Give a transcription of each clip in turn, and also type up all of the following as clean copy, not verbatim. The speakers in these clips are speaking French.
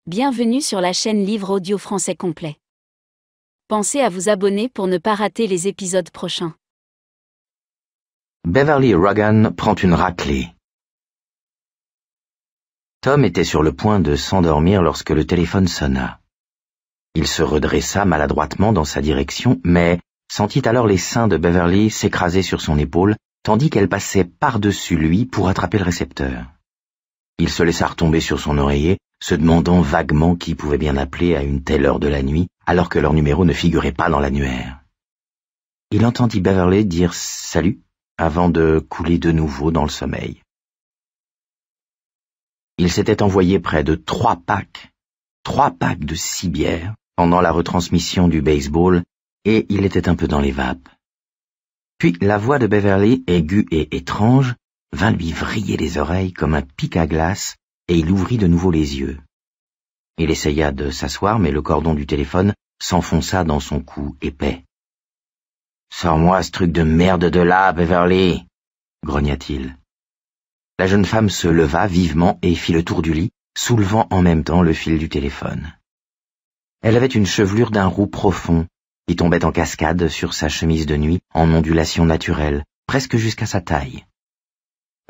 Bienvenue sur la chaîne Livre Audio Français Complet. Pensez à vous abonner pour ne pas rater les épisodes prochains. Beverly Ruggin prend une raclée. Tom était sur le point de s'endormir lorsque le téléphone sonna. Il se redressa maladroitement dans sa direction, mais sentit alors les seins de Beverly s'écraser sur son épaule, tandis qu'elle passait par-dessus lui pour attraper le récepteur. Il se laissa retomber sur son oreiller, se demandant vaguement qui pouvait bien appeler à une telle heure de la nuit, alors que leur numéro ne figurait pas dans l'annuaire. Il entendit Beverly dire « Salut » avant de couler de nouveau dans le sommeil. Il s'était envoyé près de 3 packs de 6 bières pendant la retransmission du baseball, et il était un peu dans les vapes. Puis la voix de Beverly, aiguë et étrange, vint lui vriller les oreilles comme un pic à glace, et il ouvrit de nouveau les yeux. Il essaya de s'asseoir, mais le cordon du téléphone s'enfonça dans son cou épais. « Sors-moi ce truc de merde de là, Beverly !» grogna-t-il. La jeune femme se leva vivement et fit le tour du lit, soulevant en même temps le fil du téléphone. Elle avait une chevelure d'un roux profond, qui tombait en cascade sur sa chemise de nuit en ondulation naturelle, presque jusqu'à sa taille.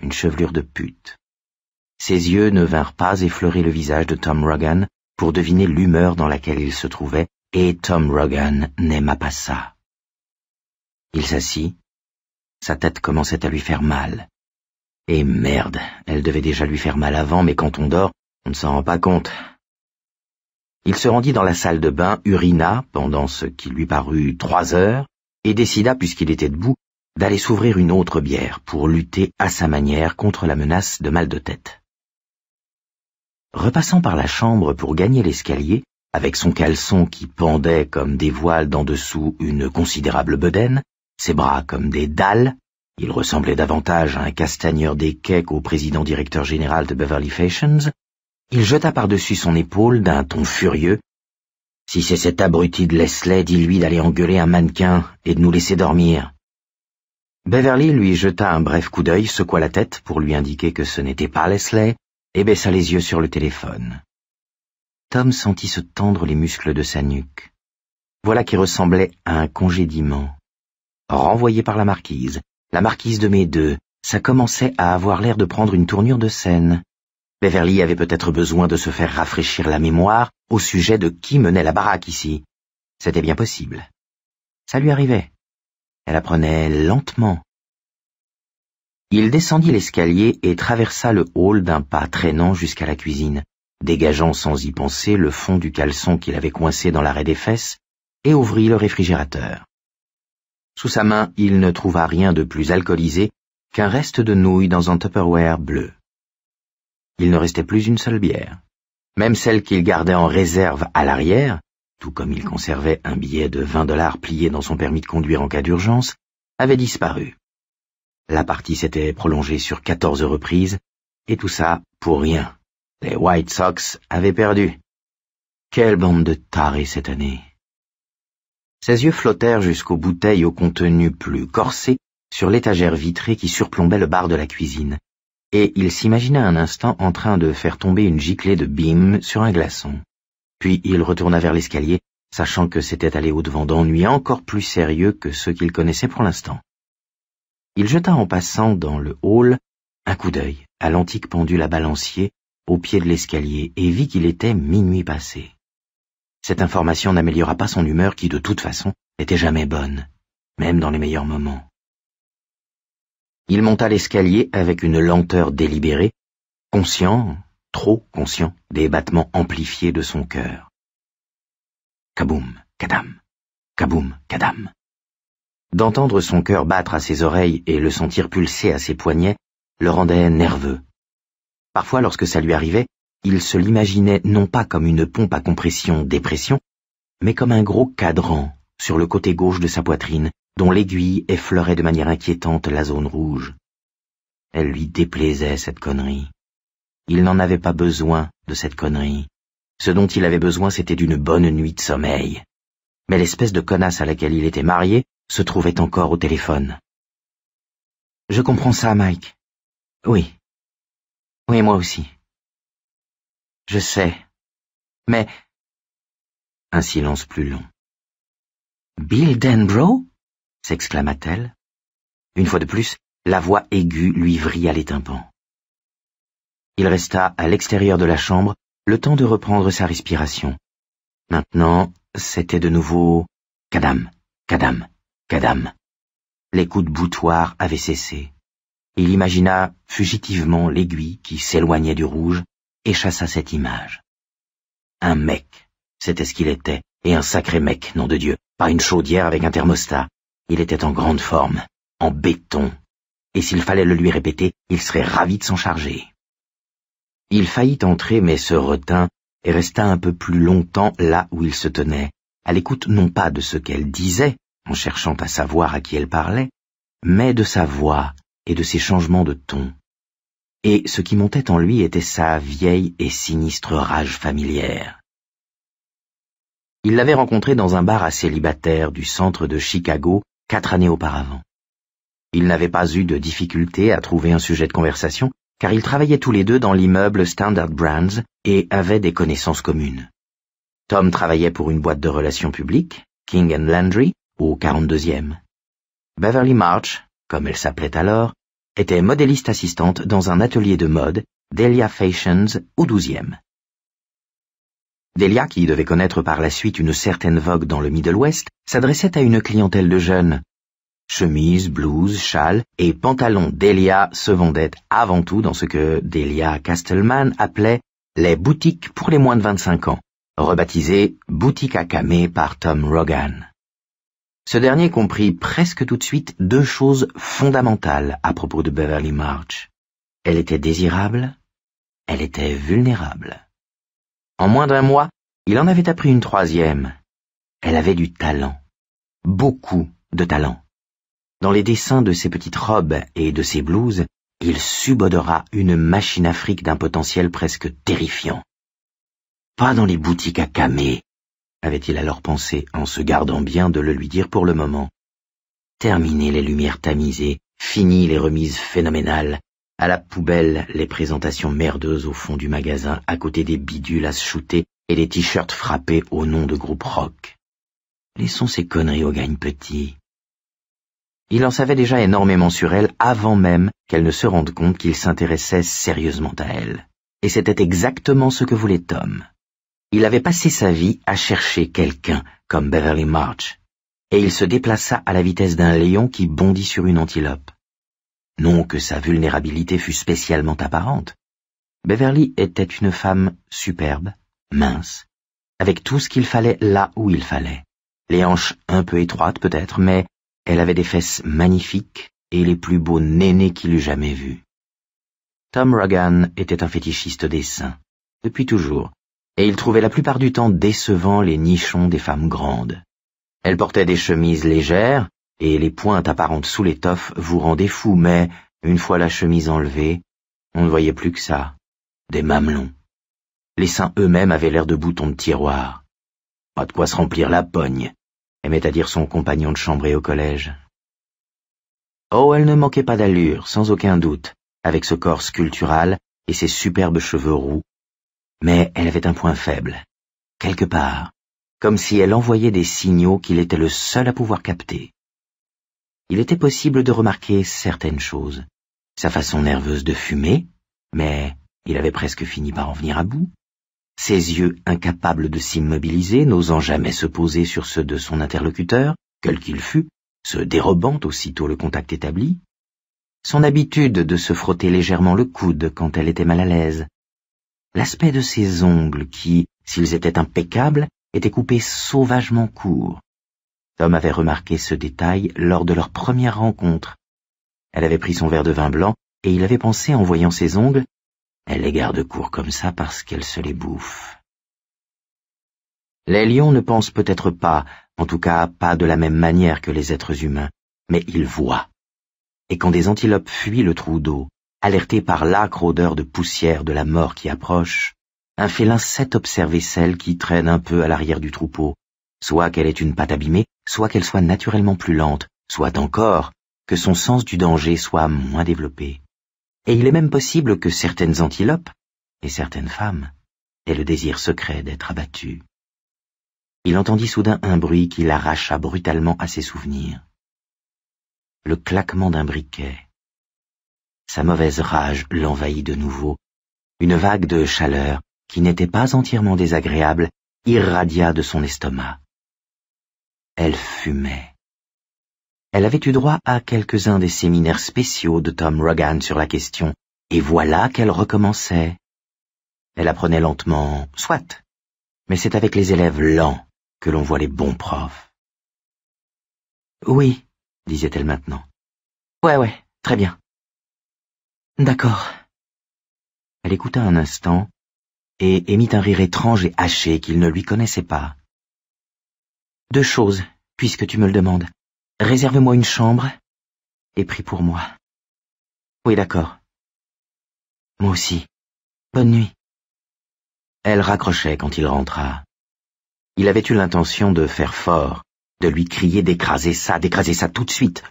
Une chevelure de pute. Ses yeux ne vinrent pas effleurer le visage de Tom Ruggin pour deviner l'humeur dans laquelle il se trouvait, et Tom Ruggin n'aima pas ça. Il s'assit. Sa tête commençait à lui faire mal. Et merde, elle devait déjà lui faire mal avant, mais quand on dort, on ne s'en rend pas compte. Il se rendit dans la salle de bain, urina pendant ce qui lui parut 3 heures, et décida, puisqu'il était debout, d'aller s'ouvrir une autre bière pour lutter à sa manière contre la menace de mal de tête. Repassant par la chambre pour gagner l'escalier, avec son caleçon qui pendait comme des voiles d'en dessous une considérable bedaine, ses bras comme des dalles, il ressemblait davantage à un castagneur des quais qu'au président-directeur général de Beverly Fashions, il jeta par-dessus son épaule d'un ton furieux « Si c'est cet abruti de Leslie, dis-lui d'aller engueuler un mannequin et de nous laisser dormir. » Beverly lui jeta un bref coup d'œil, secoua la tête pour lui indiquer que ce n'était pas Leslie, et baissa les yeux sur le téléphone. Tom sentit se tendre les muscles de sa nuque. Voilà qui ressemblait à un congédiement. Renvoyé par la marquise de Mai 2, ça commençait à avoir l'air de prendre une tournure de scène. Beverly avait peut-être besoin de se faire rafraîchir la mémoire au sujet de qui menait la baraque ici. C'était bien possible. Ça lui arrivait. Elle apprenait lentement. Il descendit l'escalier et traversa le hall d'un pas traînant jusqu'à la cuisine, dégageant sans y penser le fond du caleçon qu'il avait coincé dans l'arrêt des fesses, et ouvrit le réfrigérateur. Sous sa main, il ne trouva rien de plus alcoolisé qu'un reste de nouilles dans un Tupperware bleu. Il ne restait plus une seule bière. Même celle qu'il gardait en réserve à l'arrière, tout comme il conservait un billet de $20 plié dans son permis de conduire en cas d'urgence, avait disparu. La partie s'était prolongée sur 14 reprises, et tout ça pour rien. Les White Sox avaient perdu. Quelle bande de tarés cette année! Ses yeux flottèrent jusqu'aux bouteilles au contenu plus corsé sur l'étagère vitrée qui surplombait le bar de la cuisine, et il s'imagina un instant en train de faire tomber une giclée de Beam sur un glaçon. Puis il retourna vers l'escalier, sachant que c'était aller au-devant d'ennuis encore plus sérieux que ceux qu'il connaissait pour l'instant. Il jeta en passant dans le hall un coup d'œil à l'antique pendule à balancier au pied de l'escalier et vit qu'il était minuit passé. Cette information n'améliora pas son humeur qui, de toute façon, n'était jamais bonne, même dans les meilleurs moments. Il monta l'escalier avec une lenteur délibérée, conscient, trop conscient, des battements amplifiés de son cœur. Kaboum, kadam, kaboum, kadam. D'entendre son cœur battre à ses oreilles et le sentir pulser à ses poignets le rendait nerveux. Parfois, lorsque ça lui arrivait, il se l'imaginait non pas comme une pompe à compression-dépression, mais comme un gros cadran sur le côté gauche de sa poitrine, dont l'aiguille effleurait de manière inquiétante la zone rouge. Elle lui déplaisait, cette connerie. Il n'en avait pas besoin de cette connerie. Ce dont il avait besoin, c'était d'une bonne nuit de sommeil. Mais l'espèce de connasse à laquelle il était marié se trouvait encore au téléphone. « Je comprends ça, Mike. Oui. Oui, moi aussi. Je sais. Mais un silence plus long. « Bill Denbrough » s'exclama-t-elle. Une fois de plus, la voix aiguë lui vrilla les tympans. Il resta à l'extérieur de la chambre, le temps de reprendre sa respiration. Maintenant, c'était de nouveau « Kadam, kadam, kadam ». Les coups de boutoir avaient cessé. Il imagina fugitivement l'aiguille qui s'éloignait du rouge et chassa cette image. Un mec, c'était ce qu'il était, et un sacré mec, nom de Dieu, pas une chaudière avec un thermostat. Il était en grande forme, en béton, et s'il fallait le lui répéter, il serait ravi de s'en charger. Il faillit entrer mais se retint et resta un peu plus longtemps là où il se tenait, à l'écoute non pas de ce qu'elle disait, en cherchant à savoir à qui elle parlait, mais de sa voix et de ses changements de ton. Et ce qui montait en lui était sa vieille et sinistre rage familière. Il l'avait rencontrée dans un bar à célibataires du centre de Chicago 4 années auparavant. Ils n'avaient pas eu de difficulté à trouver un sujet de conversation, car ils travaillaient tous les deux dans l'immeuble Standard Brands et avaient des connaissances communes. Tom travaillait pour une boîte de relations publiques, King & Landry, au 42e. Beverly March, comme elle s'appelait alors, était modéliste assistante dans un atelier de mode, Delia Fashions, au 12e. Delia, qui devait connaître par la suite une certaine vogue dans le Middle West, s'adressait à une clientèle de jeunes. Chemises, blouses, châles et pantalons Delia se vendaient avant tout dans ce que Delia Castleman appelait les boutiques pour les moins de 25 ans, rebaptisées Boutique à Camé par Tom Rogan. Ce dernier comprit presque tout de suite 2 choses fondamentales à propos de Beverly March. Elle était désirable, elle était vulnérable. En moins d'1 mois, il en avait appris une 3e. Elle avait du talent. Beaucoup de talent. Dans les dessins de ses petites robes et de ses blouses, il subodora une machine à fric d'un potentiel presque terrifiant. Pas dans les boutiques à camé, avait-il alors pensé en se gardant bien de le lui dire pour le moment. Terminé les lumières tamisées, fini les remises phénoménales, à la poubelle les présentations merdeuses au fond du magasin à côté des bidules à se shooter et des t-shirts frappés au nom de groupe rock. Laissons ces conneries au gagne-petit. Il en savait déjà énormément sur elle avant même qu'elle ne se rende compte qu'il s'intéressait sérieusement à elle. Et c'était exactement ce que voulait Tom. Il avait passé sa vie à chercher quelqu'un comme Beverly March, et il se déplaça à la vitesse d'un lion qui bondit sur une antilope. Non que sa vulnérabilité fût spécialement apparente. Beverly était une femme superbe, mince, avec tout ce qu'il fallait là où il fallait. Les hanches un peu étroites peut-être, mais elle avait des fesses magnifiques et les plus beaux nénés qu'il eût jamais vus. Tom Rogan était un fétichiste des seins, depuis toujours, et il trouvait la plupart du temps décevant les nichons des femmes grandes. Elle portait des chemises légères, et les pointes apparentes sous l'étoffe vous rendaient fou, mais, une fois la chemise enlevée, on ne voyait plus que ça, des mamelons. Les seins eux-mêmes avaient l'air de boutons de tiroir. Pas de quoi se remplir la pogne, aimait à dire son compagnon de chambrée au collège. Oh, elle ne manquait pas d'allure, sans aucun doute, avec ce corps sculptural et ses superbes cheveux roux, mais elle avait un point faible, quelque part, comme si elle envoyait des signaux qu'il était le seul à pouvoir capter. Il était possible de remarquer certaines choses. Sa façon nerveuse de fumer, mais il avait presque fini par en venir à bout. Ses yeux incapables de s'immobiliser, n'osant jamais se poser sur ceux de son interlocuteur, quel qu'il fût, se dérobant aussitôt le contact établi. Son habitude de se frotter légèrement le coude quand elle était mal à l'aise. L'aspect de ses ongles qui, s'ils étaient impeccables, étaient coupés sauvagement courts. Tom avait remarqué ce détail lors de leur première rencontre. Elle avait pris son verre de vin blanc et il avait pensé en voyant ses ongles, elle les garde courts comme ça parce qu'elle se les bouffe. Les lions ne pensent peut-être pas, en tout cas pas de la même manière que les êtres humains, mais ils voient. Et quand des antilopes fuient le trou d'eau, alertés par l'âcre odeur de poussière de la mort qui approche, un félin sait observer celle qui traîne un peu à l'arrière du troupeau, soit qu'elle ait une patte abîmée, soit qu'elle soit naturellement plus lente, soit encore que son sens du danger soit moins développé. Et il est même possible que certaines antilopes, et certaines femmes, et le désir secret d'être abattu. Il entendit soudain un bruit qui l'arracha brutalement à ses souvenirs. Le claquement d'un briquet. Sa mauvaise rage l'envahit de nouveau. Une vague de chaleur, qui n'était pas entièrement désagréable, irradia de son estomac. Elle fumait. Elle avait eu droit à quelques-uns des séminaires spéciaux de Tom Rogan sur la question, et voilà qu'elle recommençait. Elle apprenait lentement, soit, mais c'est avec les élèves lents que l'on voit les bons profs. Oui, disait-elle maintenant. Ouais, très bien. D'accord. Elle écouta un instant et émit un rire étrange et haché qu'il ne lui connaissait pas. Deux choses, puisque tu me le demandes. Réserve-moi une chambre et prie pour moi. Oui, d'accord. Moi aussi. Bonne nuit. Elle raccrochait quand il rentra. Il avait eu l'intention de faire fort, de lui crier d'écraser ça tout de suite.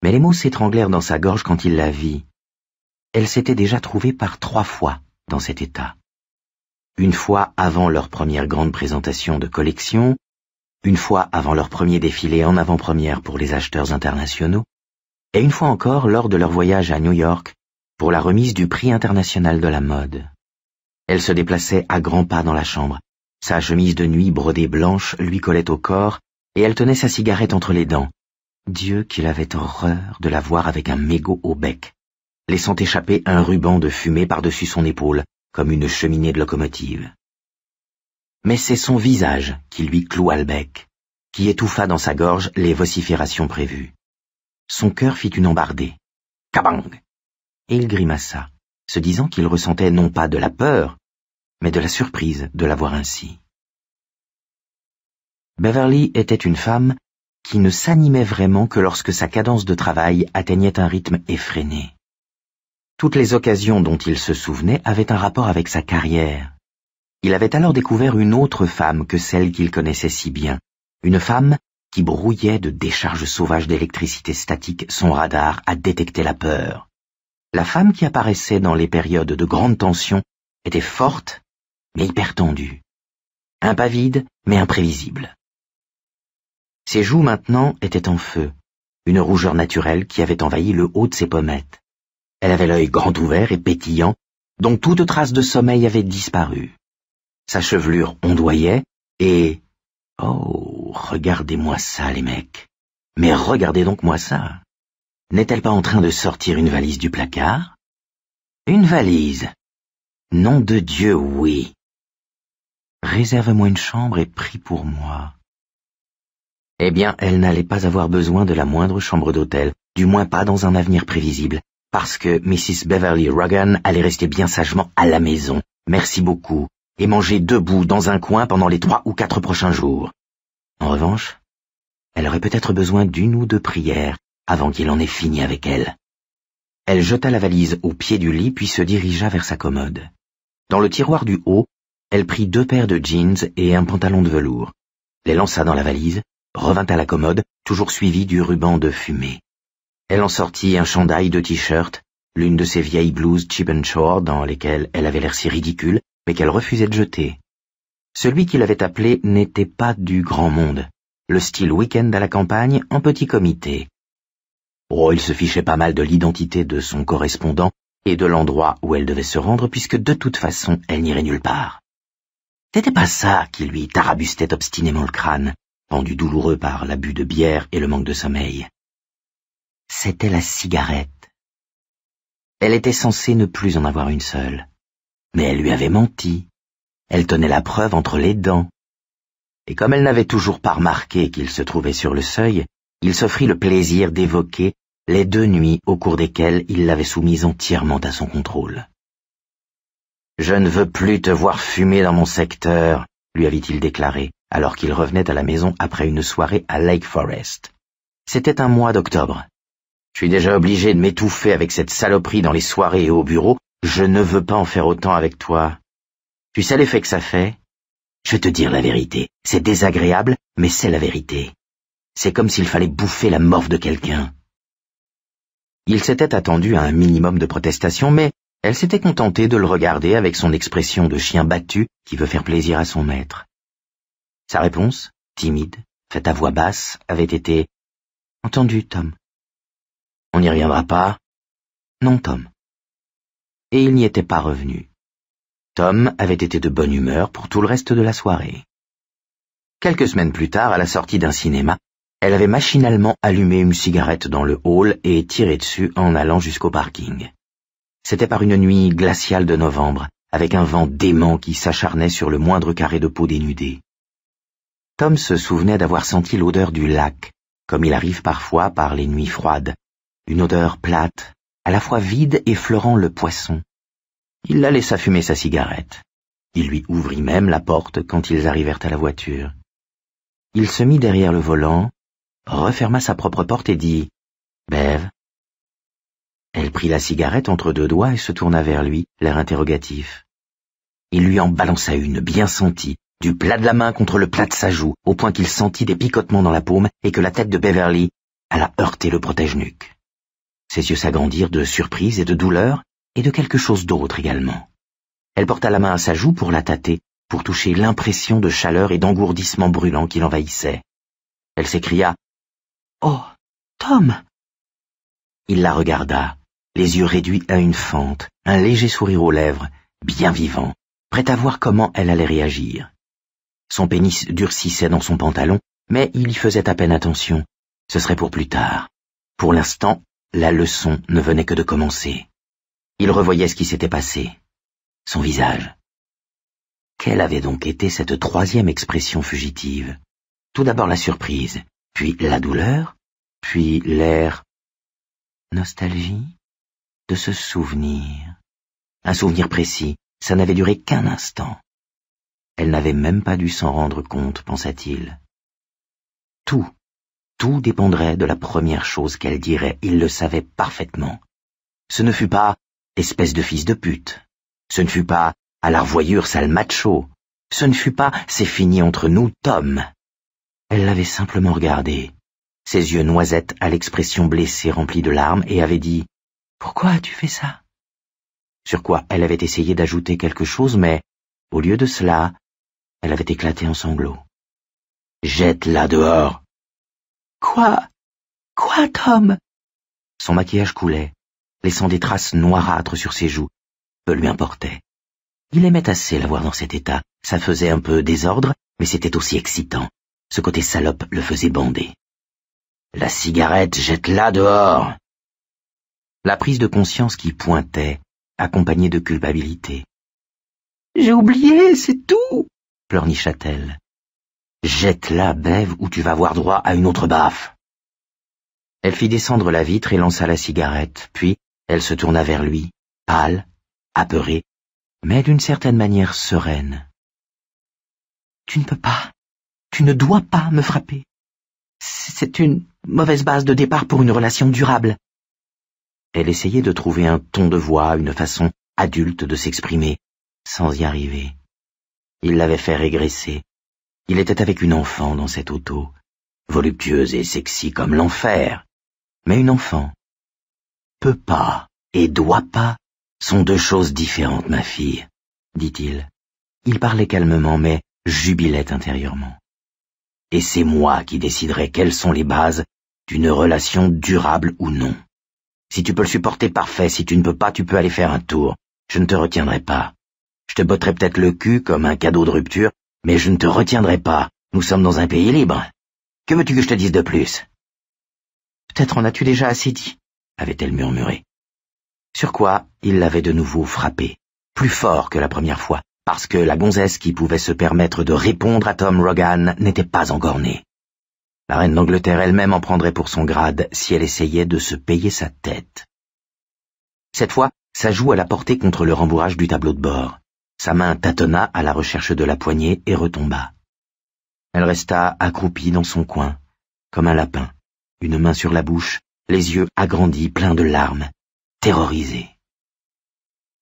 Mais les mots s'étranglèrent dans sa gorge quand il la vit. Elle s'était déjà trouvée par 3 fois dans cet état. Une fois avant leur première grande présentation de collection, une fois avant leur premier défilé en avant-première pour les acheteurs internationaux, et une fois encore lors de leur voyage à New York pour la remise du prix international de la mode. Elle se déplaçait à grands pas dans la chambre. Sa chemise de nuit brodée blanche lui collait au corps, et elle tenait sa cigarette entre les dents. Dieu qu'il avait horreur de la voir avec un mégot au bec, laissant échapper un ruban de fumée par-dessus son épaule, comme une cheminée de locomotive. Mais c'est son visage qui lui cloua le bec, qui étouffa dans sa gorge les vociférations prévues. Son cœur fit une embardée. Kabang! Et il grimaça, se disant qu'il ressentait non pas de la peur, mais de la surprise de la voir ainsi. Beverly était une femme qui ne s'animait vraiment que lorsque sa cadence de travail atteignait un rythme effréné. Toutes les occasions dont il se souvenait avaient un rapport avec sa carrière. Il avait alors découvert une autre femme que celle qu'il connaissait si bien, une femme qui brouillait de décharges sauvages d'électricité statique son radar à détecter la peur. La femme qui apparaissait dans les périodes de grande tension était forte, mais hyper tendue. Impavide, mais imprévisible. Ses joues maintenant étaient en feu, une rougeur naturelle qui avait envahi le haut de ses pommettes. Elle avait l'œil grand ouvert et pétillant, dont toute trace de sommeil avait disparu. Sa chevelure ondoyait et... Oh, regardez-moi ça, les mecs. Mais regardez donc moi ça. N'est-elle pas en train de sortir une valise du placard? Une valise. Nom de Dieu, oui. Réserve-moi une chambre et prie pour moi. Eh bien, elle n'allait pas avoir besoin de la moindre chambre d'hôtel, du moins pas dans un avenir prévisible, parce que Mrs. Beverly Rogan allait rester bien sagement à la maison, merci beaucoup, et manger debout dans un coin pendant les 3 ou 4 prochains jours. En revanche, elle aurait peut-être besoin d'1 ou 2 prières avant qu'il en ait fini avec elle. Elle jeta la valise au pied du lit puis se dirigea vers sa commode. Dans le tiroir du haut, elle prit 2 paires de jeans et un pantalon de velours, les lança dans la valise, revint à la commode, toujours suivie du ruban de fumée. Elle en sortit un chandail de t-shirt, l'une de ces vieilles blouses cheap and shore dans lesquelles elle avait l'air si ridicule, mais qu'elle refusait de jeter. Celui qui l'avait appelé n'était pas du grand monde, le style week-end à la campagne en petit comité. Oh, il se fichait pas mal de l'identité de son correspondant et de l'endroit où elle devait se rendre puisque de toute façon elle n'irait nulle part. C'était pas ça qui lui tarabustait obstinément le crâne, rendu douloureux par l'abus de bière et le manque de sommeil. C'était la cigarette. Elle était censée ne plus en avoir une seule. Mais elle lui avait menti. Elle tenait la preuve entre les dents. Et comme elle n'avait toujours pas remarqué qu'il se trouvait sur le seuil, il s'offrit le plaisir d'évoquer les 2 nuits au cours desquelles il l'avait soumise entièrement à son contrôle. « Je ne veux plus te voir fumer dans mon secteur », lui avait-il déclaré, alors qu'il revenait à la maison après une soirée à Lake Forest. C'était un mois d'octobre. « Je suis déjà obligé de m'étouffer avec cette saloperie dans les soirées et au bureau. Je ne veux pas en faire autant avec toi. Tu sais l'effet que ça fait? Je vais te dire la vérité. C'est désagréable, mais c'est la vérité. C'est comme s'il fallait bouffer la morve de quelqu'un. » Il s'était attendu à un minimum de protestation, mais Elle s'était contentée de le regarder avec son expression de chien battu qui veut faire plaisir à son maître. Sa réponse, timide, faite à voix basse, avait été « Entendu, Tom. » « On n'y reviendra pas ?»« Non, Tom. » Et il n'y était pas revenu. Tom avait été de bonne humeur pour tout le reste de la soirée. Quelques semaines plus tard, à la sortie d'un cinéma, elle avait machinalement allumé une cigarette dans le hall et tiré dessus en allant jusqu'au parking. C'était par une nuit glaciale de novembre, avec un vent dément qui s'acharnait sur le moindre carré de peau dénudé. Tom se souvenait d'avoir senti l'odeur du lac, comme il arrive parfois par les nuits froides, une odeur plate, à la fois vide et fleurant le poisson. Il la laissa fumer sa cigarette. Il lui ouvrit même la porte quand ils arrivèrent à la voiture. Il se mit derrière le volant, referma sa propre porte et dit « Bev ». Elle prit la cigarette entre deux doigts et se tourna vers lui, l'air interrogatif. Il lui en balança une, bien sentie, du plat de la main contre le plat de sa joue, au point qu'il sentit des picotements dans la paume et que la tête de Beverly alla heurter le protège-nuque. Ses yeux s'agrandirent de surprise et de douleur, et de quelque chose d'autre également. Elle porta la main à sa joue pour la tâter, pour toucher l'impression de chaleur et d'engourdissement brûlant qui l'envahissait. Elle s'écria « Oh, Tom !» Il la regarda, les yeux réduits à une fente, un léger sourire aux lèvres, bien vivant, prêt à voir comment elle allait réagir. Son pénis durcissait dans son pantalon, mais il y faisait à peine attention. Ce serait pour plus tard. Pour l'instant, la leçon ne venait que de commencer. Il revoyait ce qui s'était passé. Son visage. Quelle avait donc été cette troisième expression fugitive? Tout d'abord la surprise, puis la douleur, puis l'air... Nostalgie? De se souvenir. Un souvenir précis, ça n'avait duré qu'un instant. Elle n'avait même pas dû s'en rendre compte, pensa-t-il. Tout dépendrait de la première chose qu'elle dirait, il le savait parfaitement. Ce ne fut pas « espèce de fils de pute », ce ne fut pas « à la revoyure sale macho », ce ne fut pas « c'est fini entre nous, Tom ». Elle l'avait simplement regardé, ses yeux noisettes à l'expression blessée remplie de larmes, et avait dit « Pourquoi as-tu fait ça ?» Sur quoi elle avait essayé d'ajouter quelque chose, mais, au lieu de cela, elle avait éclaté en sanglots. « Jette-la dehors !»« Quoi ? Quoi, Tom ?» Son maquillage coulait, laissant des traces noirâtres sur ses joues. Peu lui importait. Il aimait assez la voir dans cet état. Ça faisait un peu désordre, mais c'était aussi excitant. Ce côté salope le faisait bander. « La cigarette, jette-la dehors !» La prise de conscience qui pointait, accompagnée de culpabilité. « J'ai oublié, c'est tout !» pleurnicha-t-elle. « Jette-la, Bev, ou tu vas avoir droit à une autre baffe. » Elle fit descendre la vitre et lança la cigarette, puis elle se tourna vers lui, pâle, apeurée, mais d'une certaine manière sereine. « Tu ne peux pas, tu ne dois pas me frapper. C'est une mauvaise base de départ pour une relation durable. » Elle essayait de trouver un ton de voix, une façon adulte de s'exprimer, sans y arriver. Il l'avait fait régresser. Il était avec une enfant dans cette auto, voluptueuse et sexy comme l'enfer. Mais une enfant. Peut pas et doit pas sont deux choses différentes, ma fille, dit-il. Il parlait calmement, mais jubilait intérieurement. Et c'est moi qui déciderai quelles sont les bases d'une relation durable ou non. Si tu peux le supporter, parfait. Si tu ne peux pas, tu peux aller faire un tour. Je ne te retiendrai pas. Je te botterai peut-être le cul comme un cadeau de rupture, mais je ne te retiendrai pas. Nous sommes dans un pays libre. Que veux-tu que je te dise de plus? Peut-être en as-tu déjà assez dit, avait-elle murmuré. Sur quoi il l'avait de nouveau frappée, plus fort que la première fois, parce que la gonzesse qui pouvait se permettre de répondre à Tom Rogan n'était pas encore née. La reine d'Angleterre elle-même en prendrait pour son grade si elle essayait de se payer sa tête. Cette fois, sa joue alla porter contre le rembourrage du tableau de bord. Sa main tâtonna à la recherche de la poignée et retomba. Elle resta accroupie dans son coin, comme un lapin, une main sur la bouche, les yeux agrandis, pleins de larmes, terrorisée.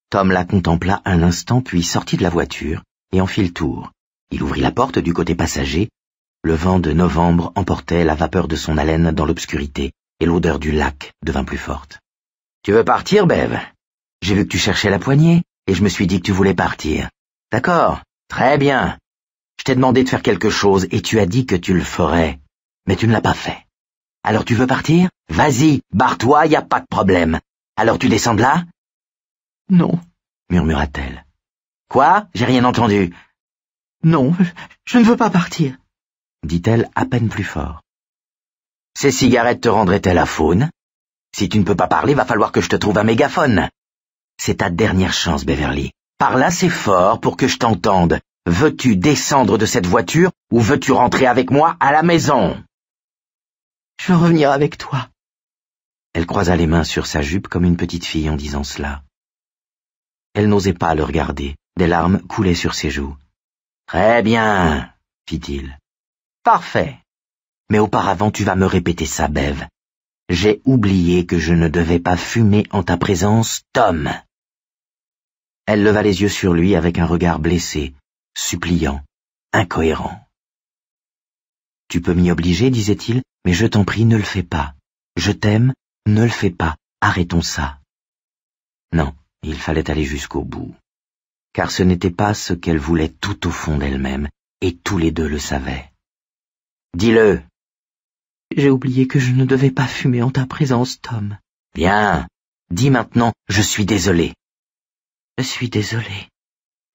Tom la contempla un instant, puis sortit de la voiture et en fit le tour. Il ouvrit la porte du côté passager. Le vent de novembre emportait la vapeur de son haleine dans l'obscurité, et l'odeur du lac devint plus forte. « Tu veux partir, Bev » J'ai vu que tu cherchais la poignée, et je me suis dit que tu voulais partir. D'accord, très bien. Je t'ai demandé de faire quelque chose, et tu as dit que tu le ferais. Mais tu ne l'as pas fait. Alors tu veux partir? Vas-y, barre-toi, y a pas de problème. Alors tu descends de là? Non, murmura-t-elle. Quoi? J'ai rien entendu. non, je ne veux pas partir, dit-elle à peine plus fort. Ces cigarettes te rendraient-elles à faune? Si tu ne peux pas parler, va falloir que je te trouve un mégaphone. C'est ta dernière chance, Beverly. Parle assez fort pour que je t'entende. Veux-tu descendre de cette voiture ou veux-tu rentrer avec moi à la maison? Je veux revenir avec toi. Elle croisa les mains sur sa jupe comme une petite fille en disant cela. Elle n'osait pas le regarder. Des larmes coulaient sur ses joues. Très bien, fit-il. Parfait. Mais auparavant, tu vas me répéter ça, Bev. J'ai oublié que je ne devais pas fumer en ta présence, Tom. Elle leva les yeux sur lui avec un regard blessé, suppliant, incohérent. Tu peux m'y obliger, disait-il, mais je t'en prie, ne le fais pas. Je t'aime, ne le fais pas. Arrêtons ça. Non, il fallait aller jusqu'au bout. Car ce n'était pas ce qu'elle voulait tout au fond d'elle-même, et tous les deux le savaient. Dis-le. J'ai oublié que je ne devais pas fumer en ta présence, Tom. Bien. Dis maintenant, je suis désolé. Je suis désolée,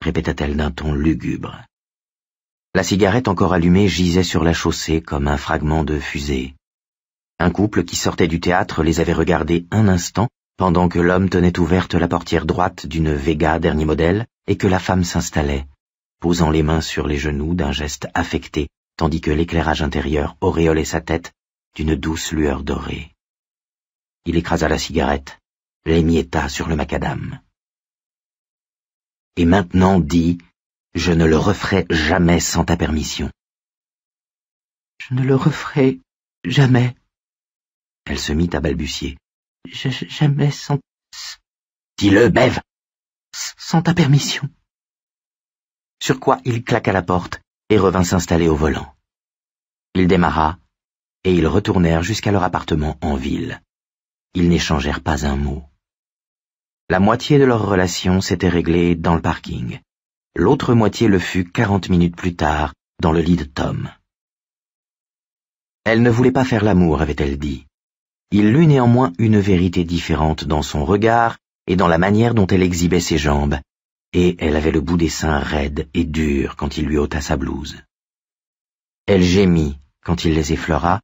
répéta-t-elle d'un ton lugubre. La cigarette encore allumée gisait sur la chaussée comme un fragment de fusée. Un couple qui sortait du théâtre les avait regardés un instant pendant que l'homme tenait ouverte la portière droite d'une Vega dernier modèle et que la femme s'installait, posant les mains sur les genoux d'un geste affecté tandis que l'éclairage intérieur auréolait sa tête d'une douce lueur dorée. Il écrasa la cigarette, l'émietta sur le macadam. Et maintenant, dis, je ne le referai jamais sans ta permission. Je ne le referai jamais. Elle se mit à balbutier. Jamais sans... Dis-le, Bev. Sans ta permission. Sur quoi il claqua la porte et revint s'installer au volant. Il démarra, et ils retournèrent jusqu'à leur appartement en ville. Ils n'échangèrent pas un mot. La moitié de leur relation s'était réglée dans le parking. L'autre moitié le fut 40 minutes plus tard, dans le lit de Tom. Elle ne voulait pas faire l'amour, avait-elle dit. Il lut néanmoins une vérité différente dans son regard et dans la manière dont elle exhibait ses jambes, et elle avait le bout des seins raide et dur quand il lui ôta sa blouse. Elle gémit quand il les effleura,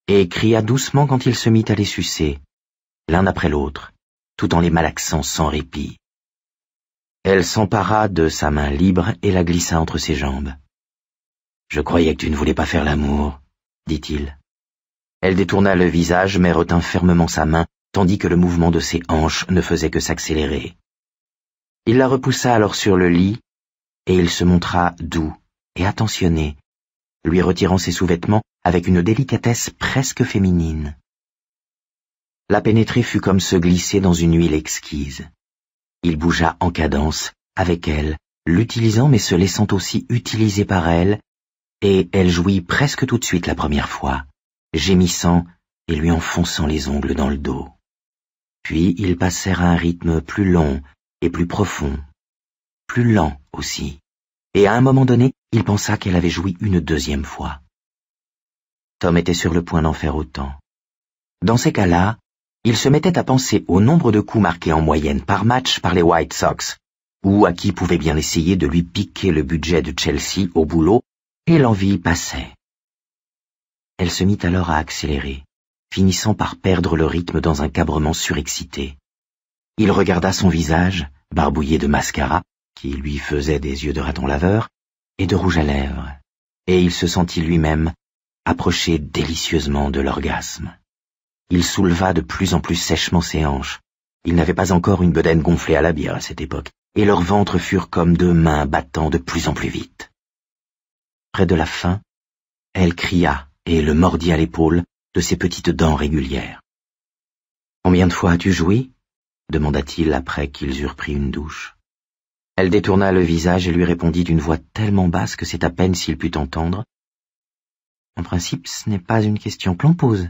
et cria doucement quand il se mit à les sucer, l'un après l'autre, tout en les malaxant sans répit. Elle s'empara de sa main libre et la glissa entre ses jambes. « Je croyais que tu ne voulais pas faire l'amour, » dit-il. Elle détourna le visage mais retint fermement sa main, tandis que le mouvement de ses hanches ne faisait que s'accélérer. Il la repoussa alors sur le lit, et il se montra doux et attentionné, lui retirant ses sous-vêtements avec une délicatesse presque féminine. La pénétrer fut comme se glisser dans une huile exquise. Il bougea en cadence, avec elle, l'utilisant mais se laissant aussi utiliser par elle, et elle jouit presque tout de suite la première fois, gémissant et lui enfonçant les ongles dans le dos. Puis ils passèrent à un rythme plus long et plus profond, plus lent aussi, et à un moment donné, il pensa qu'elle avait joui une deuxième fois. Tom était sur le point d'en faire autant. Dans ces cas-là, il se mettait à penser au nombre de coups marqués en moyenne par match par les White Sox, ou à qui pouvait bien essayer de lui piquer le budget de Chelsea au boulot, et l'envie passait. Elle se mit alors à accélérer, finissant par perdre le rythme dans un cabrement surexcité. Il regarda son visage, barbouillé de mascara, qui lui faisait des yeux de raton laveur, et de rouge à lèvres, et il se sentit lui-même approcher délicieusement de l'orgasme. Il souleva de plus en plus sèchement ses hanches. Il n'avait pas encore une bedaine gonflée à la bière à cette époque, et leurs ventres furent comme deux mains battant de plus en plus vite. Près de la fin, elle cria et le mordit à l'épaule de ses petites dents régulières. « Combien de fois as-tu joui ?» demanda-t-il après qu'ils eurent pris une douche. Elle détourna le visage et lui répondit d'une voix tellement basse que c'est à peine s'il put entendre. « En principe, ce n'est pas une question que l'on pose. »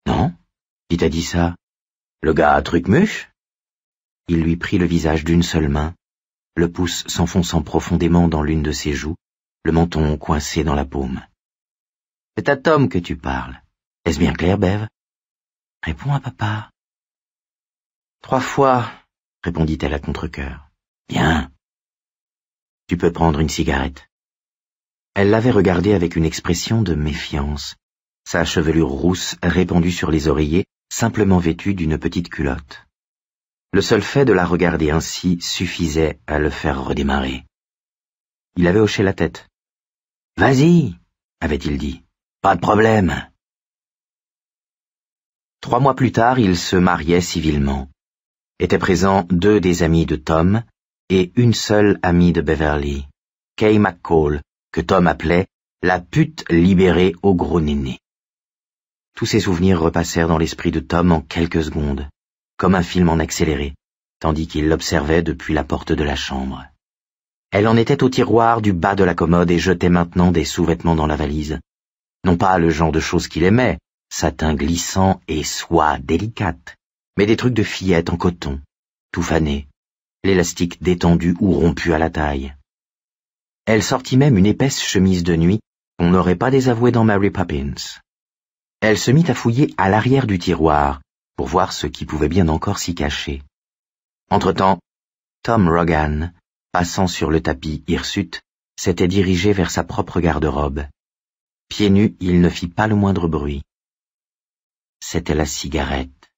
« Non? Qui t'a dit ça? Le gars à truc-muche » il lui prit le visage d'une seule main, le pouce s'enfonçant profondément dans l'une de ses joues, le menton coincé dans la paume. « C'est à Tom que tu parles. Est-ce bien clair, Bev? Réponds à papa. »« 3 fois, répondit-elle à contre-cœur. Bien. Tu peux prendre une cigarette. » Elle l'avait regardé avec une expression de méfiance, sa chevelure rousse répandue sur les oreillers, simplement vêtue d'une petite culotte. Le seul fait de la regarder ainsi suffisait à le faire redémarrer. Il avait hoché la tête. « Vas-y, avait-il dit. Pas de problème. » 3 mois plus tard, ils se mariaient civilement. Étaient présents 2 des amis de Tom et une seule amie de Beverly, Kay McCall, que Tom appelait la pute libérée au gros néné. Tous ces souvenirs repassèrent dans l'esprit de Tom en quelques secondes, comme un film en accéléré, tandis qu'il l'observait depuis la porte de la chambre. Elle en était au tiroir du bas de la commode et jetait maintenant des sous-vêtements dans la valise. Non pas le genre de choses qu'il aimait, satin glissant et soie délicate, mais des trucs de fillette en coton, tout fané, l'élastique détendu ou rompu à la taille. Elle sortit même une épaisse chemise de nuit qu'on n'aurait pas désavouée dans Mary Poppins. Elle se mit à fouiller à l'arrière du tiroir pour voir ce qui pouvait bien encore s'y cacher. Entre-temps, Tom Rogan, passant sur le tapis hirsute, s'était dirigé vers sa propre garde-robe. Pieds nus, il ne fit pas le moindre bruit. C'était la cigarette.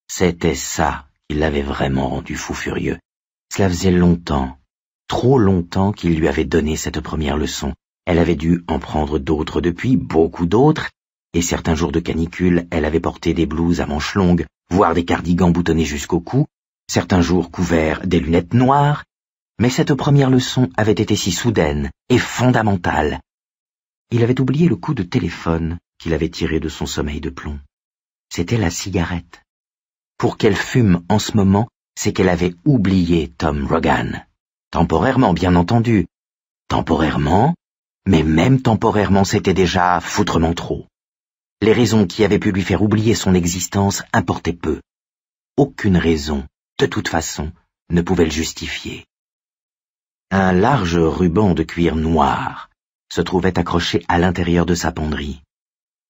C'était ça qui l'avait vraiment rendu fou furieux. Cela faisait longtemps, trop longtemps qu'il lui avait donné cette première leçon. Elle avait dû en prendre d'autres depuis, beaucoup d'autres, et certains jours de canicule, elle avait porté des blouses à manches longues, voire des cardigans boutonnés jusqu'au cou, certains jours couverts des lunettes noires, mais cette première leçon avait été si soudaine et fondamentale. Il avait oublié le coup de téléphone qu'il avait tiré de son sommeil de plomb. C'était la cigarette. Pour qu'elle fume en ce moment, c'est qu'elle avait oublié Tom Rogan. Temporairement, bien entendu. Temporairement, mais même temporairement, c'était déjà foutrement trop. Les raisons qui avaient pu lui faire oublier son existence importaient peu. Aucune raison, de toute façon, ne pouvait le justifier. Un large ruban de cuir noir se trouvait accroché à l'intérieur de sa penderie.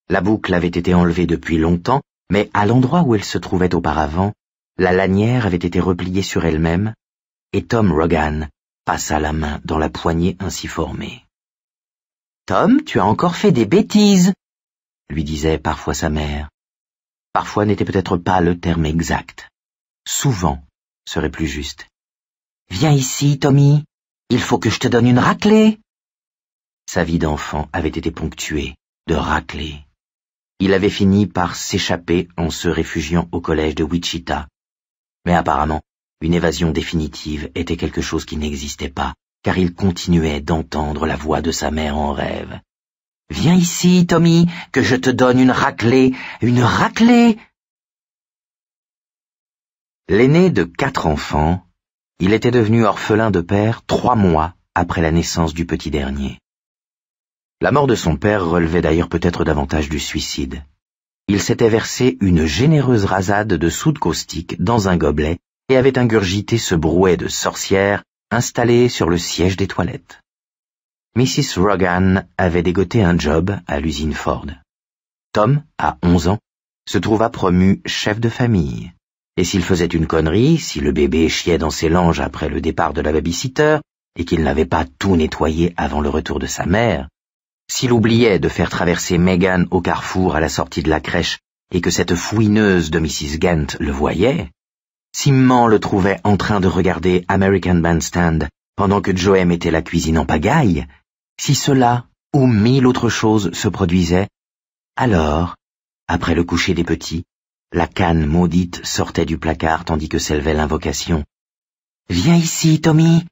La boucle avait été enlevée depuis longtemps, mais à l'endroit où elle se trouvait auparavant, la lanière avait été repliée sur elle-même, et Tom Rogan passa la main dans la poignée ainsi formée. « Tom, tu as encore fait des bêtises !» lui disait parfois sa mère. Parfois n'était peut-être pas le terme exact. Souvent serait plus juste. « Viens ici, Tommy, il faut que je te donne une raclée !» Sa vie d'enfant avait été ponctuée de raclées. Il avait fini par s'échapper en se réfugiant au collège de Wichita. Mais apparemment, une évasion définitive était quelque chose qui n'existait pas, car il continuait d'entendre la voix de sa mère en rêve. « Viens ici, Tommy, que je te donne une raclée, une raclée !» L'aîné de 4 enfants, il était devenu orphelin de père 3 mois après la naissance du petit dernier. La mort de son père relevait d'ailleurs peut-être davantage du suicide. Il s'était versé une généreuse rasade de soude caustique dans un gobelet et avait ingurgité ce brouet de sorcière installé sur le siège des toilettes. Mrs. Rogan avait dégoté un job à l'usine Ford. Tom, à 11 ans, se trouva promu chef de famille. Et s'il faisait une connerie, si le bébé chiait dans ses langes après le départ de la babysitter, et qu'il n'avait pas tout nettoyé avant le retour de sa mère, s'il oubliait de faire traverser Megan au carrefour à la sortie de la crèche et que cette fouineuse de Mrs. Gant le voyait, si maman le trouvait en train de regarder American Bandstand pendant que Joey mettait la cuisine en pagaille, si cela ou 1000 autres choses se produisaient, alors, après le coucher des petits, la canne maudite sortait du placard tandis que s'élevait l'invocation. « Viens ici, Tommy,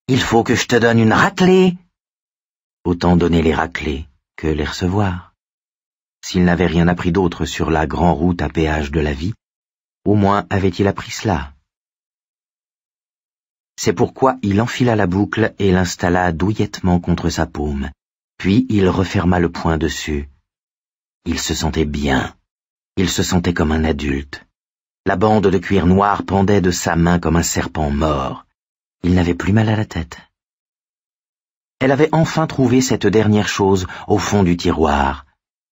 il faut que je te donne une raclée !» Autant donner les raclées que les recevoir. S'il n'avait rien appris d'autre sur la grande route à péage de la vie, au moins avait-il appris cela. C'est pourquoi il enfila la boucle et l'installa douillettement contre sa paume, puis il referma le poing dessus. Il se sentait bien, il se sentait comme un adulte. La bande de cuir noir pendait de sa main comme un serpent mort. Il n'avait plus mal à la tête. Elle avait enfin trouvé cette dernière chose au fond du tiroir,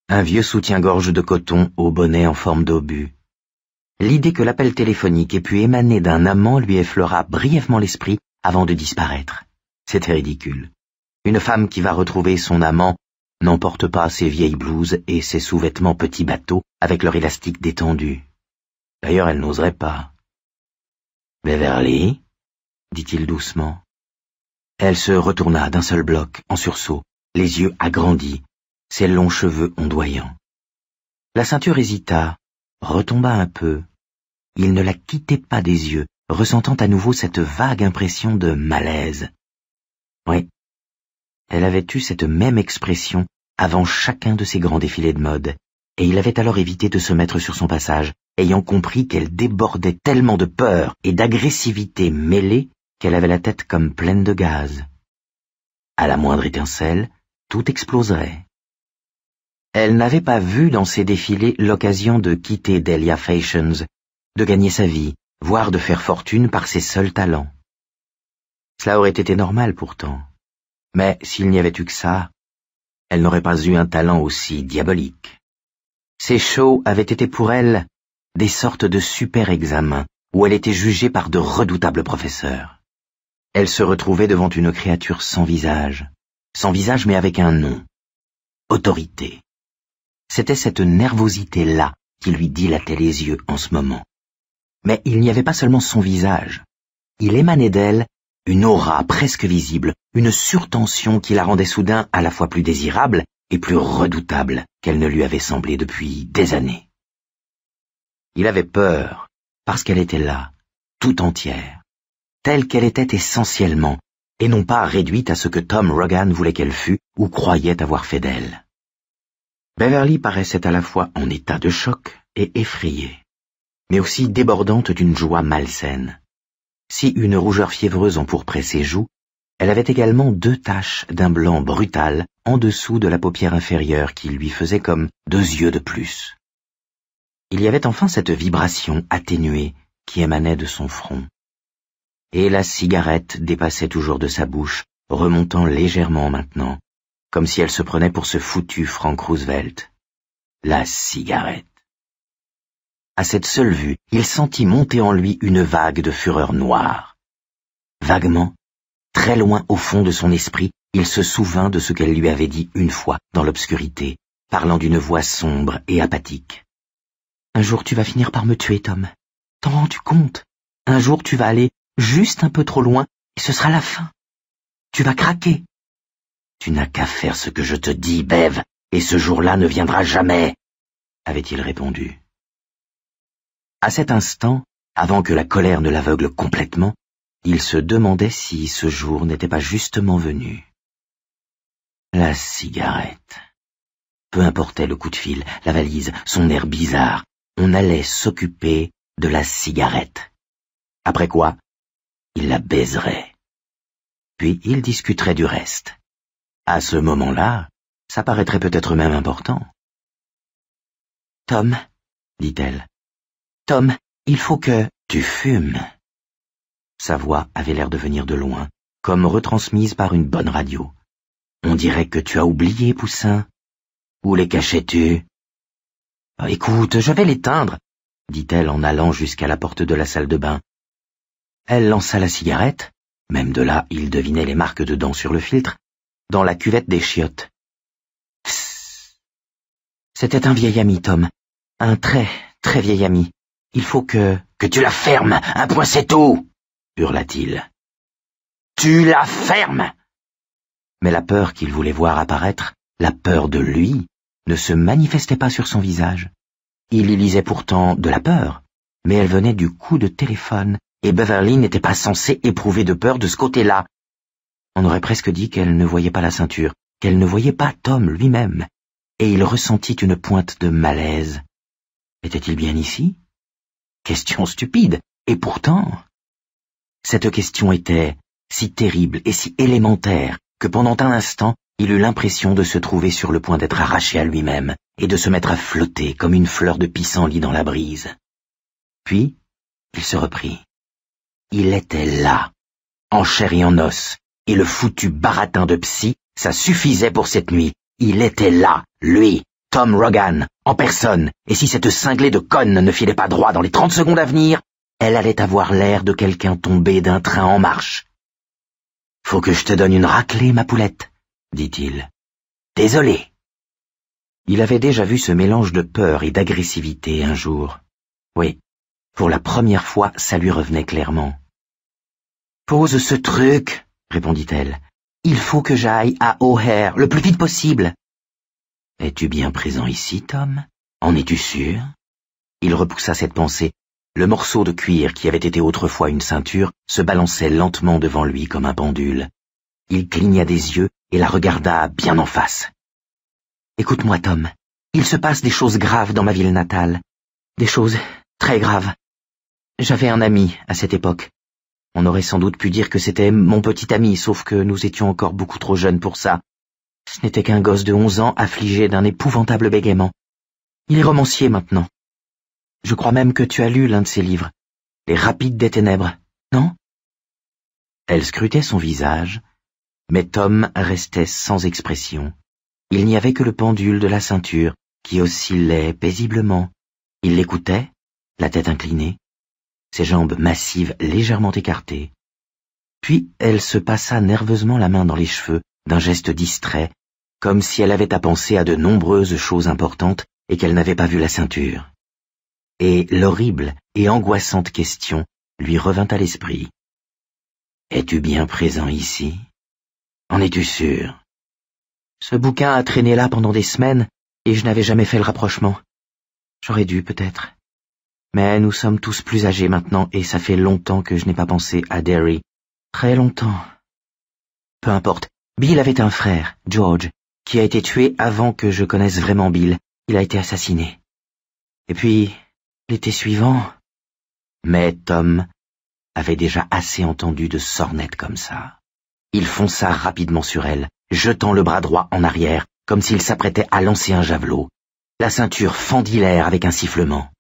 un vieux soutien-gorge de coton au bonnet en forme d'obus. L'idée que l'appel téléphonique ait pu émaner d'un amant lui effleura brièvement l'esprit avant de disparaître. C'était ridicule. Une femme qui va retrouver son amant n'emporte pas ses vieilles blouses et ses sous-vêtements petits bateaux avec leur élastique détendu. D'ailleurs, elle n'oserait pas. « Beverly ?» dit-il doucement. Elle se retourna d'un seul bloc, en sursaut, les yeux agrandis, ses longs cheveux ondoyants. La ceinture hésita, retomba un peu. Il ne la quittait pas des yeux, ressentant à nouveau cette vague impression de malaise. Oui, elle avait eu cette même expression avant chacun de ses grands défilés de mode, et il avait alors évité de se mettre sur son passage, ayant compris qu'elle débordait tellement de peur et d'agressivité mêlée qu'elle avait la tête comme pleine de gaz. À la moindre étincelle, tout exploserait. Elle n'avait pas vu dans ces défilés l'occasion de quitter Delia Fashions, de gagner sa vie, voire de faire fortune par ses seuls talents. Cela aurait été normal pourtant, mais s'il n'y avait eu que ça, elle n'aurait pas eu un talent aussi diabolique. Ces shows avaient été pour elle des sortes de super-examens où elle était jugée par de redoutables professeurs. Elle se retrouvait devant une créature sans visage mais avec un nom. Autorité. C'était cette nervosité-là qui lui dilatait les yeux en ce moment. Mais il n'y avait pas seulement son visage. Il émanait d'elle une aura presque visible, une surtension qui la rendait soudain à la fois plus désirable et plus redoutable qu'elle ne lui avait semblé depuis des années. Il avait peur, parce qu'elle était là, tout entière, telle qu'elle était essentiellement, et non pas réduite à ce que Tom Rogan voulait qu'elle fût ou croyait avoir fait d'elle. Beverly paraissait à la fois en état de choc et effrayée, mais aussi débordante d'une joie malsaine. Si une rougeur fiévreuse empourprait ses joues, elle avait également 2 taches d'un blanc brutal en dessous de la paupière inférieure qui lui faisait comme 2 yeux de plus. Il y avait enfin cette vibration atténuée qui émanait de son front. Et la cigarette dépassait toujours de sa bouche, remontant légèrement maintenant, comme si elle se prenait pour ce foutu Frank Roosevelt. La cigarette. À cette seule vue, il sentit monter en lui une vague de fureur noire. Vaguement, très loin au fond de son esprit, il se souvint de ce qu'elle lui avait dit une fois dans l'obscurité, parlant d'une voix sombre et apathique. « Un jour tu vas finir par me tuer, Tom. T'en rends-tu compte? Un jour tu vas aller juste un peu trop loin et ce sera la fin. Tu vas craquer. »« Tu n'as qu'à faire ce que je te dis, Bev, et ce jour-là ne viendra jamais, » avait-il répondu. À cet instant, avant que la colère ne l'aveugle complètement, il se demandait si ce jour n'était pas justement venu. La cigarette. Peu importait le coup de fil, la valise, son air bizarre, on allait s'occuper de la cigarette. Après quoi, il la baiserait. Puis il discuterait du reste. À ce moment-là, ça paraîtrait peut-être même important. « Tom, » dit-elle. « Tom, il faut que tu fumes. » Sa voix avait l'air de venir de loin, comme retransmise par une bonne radio. « On dirait que tu as oublié, Poussin. Où les cachais-tu? »« Écoute, je vais l'éteindre, » dit-elle en allant jusqu'à la porte de la salle de bain. Elle lança la cigarette, même de là il devinait les marques de dents sur le filtre, dans la cuvette des chiottes. Psst. C'était un vieil ami, Tom. Un très, très vieil ami. Il faut que tu la fermes, un point c'est tout, hurla-t-il. Tu la fermes! Mais la peur qu'il voulait voir apparaître, la peur de lui, ne se manifestait pas sur son visage. Il y lisait pourtant de la peur, mais elle venait du coup de téléphone, et Beverly n'était pas censée éprouver de peur de ce côté-là. On aurait presque dit qu'elle ne voyait pas la ceinture, qu'elle ne voyait pas Tom lui-même, et il ressentit une pointe de malaise. Était-il bien ici? Question stupide, et pourtant... Cette question était si terrible et si élémentaire que pendant un instant, il eut l'impression de se trouver sur le point d'être arraché à lui-même et de se mettre à flotter comme une fleur de pissenlit dans la brise. Puis, il se reprit. Il était là, en chair et en os, et le foutu baratin de psy, ça suffisait pour cette nuit. Il était là, lui, Tom Rogan, en personne, et si cette cinglée de conne ne filait pas droit dans les 30 secondes à venir, elle allait avoir l'air de quelqu'un tombé d'un train en marche. « Faut que je te donne une raclée, ma poulette, » dit-il. « Désolé. » Il avait déjà vu ce mélange de peur et d'agressivité un jour. Oui, pour la première fois, ça lui revenait clairement. « Pose ce truc, » répondit-elle. « Il faut que j'aille à O'Hare le plus vite possible. » « Es-tu bien présent ici, Tom? En es-tu sûr? » Il repoussa cette pensée. Le morceau de cuir qui avait été autrefois une ceinture se balançait lentement devant lui comme un pendule. Il cligna des yeux et la regarda bien en face. « Écoute-moi, Tom, il se passe des choses graves dans ma ville natale. Des choses très graves. J'avais un ami à cette époque. On aurait sans doute pu dire que c'était mon petit ami, sauf que nous étions encore beaucoup trop jeunes pour ça. Ce n'était qu'un gosse de 11 ans affligé d'un épouvantable bégaiement. Il est romancier maintenant. Je crois même que tu as lu l'un de ses livres, Les Rapides des Ténèbres, non? » Elle scrutait son visage, mais Tom restait sans expression. Il n'y avait que le pendule de la ceinture qui oscillait paisiblement. Il l'écoutait, la tête inclinée, ses jambes massives légèrement écartées. Puis elle se passa nerveusement la main dans les cheveux d'un geste distrait, comme si elle avait à penser à de nombreuses choses importantes et qu'elle n'avait pas vu la ceinture. Et l'horrible et angoissante question lui revint à l'esprit. « Es-tu bien présent ici? En es-tu sûr? » Ce bouquin a traîné là pendant des semaines et je n'avais jamais fait le rapprochement. J'aurais dû, peut-être. Mais nous sommes tous plus âgés maintenant et ça fait longtemps que je n'ai pas pensé à Derry. Très longtemps. Peu importe. Bill avait un frère, George, qui a été tué avant que je connaisse vraiment Bill. Il a été assassiné. Et puis, l'été suivant... Mais Tom avait déjà assez entendu de sornettes comme ça. Il fonça rapidement sur elle, jetant le bras droit en arrière, comme s'il s'apprêtait à lancer un javelot. La ceinture fendit l'air avec un sifflement.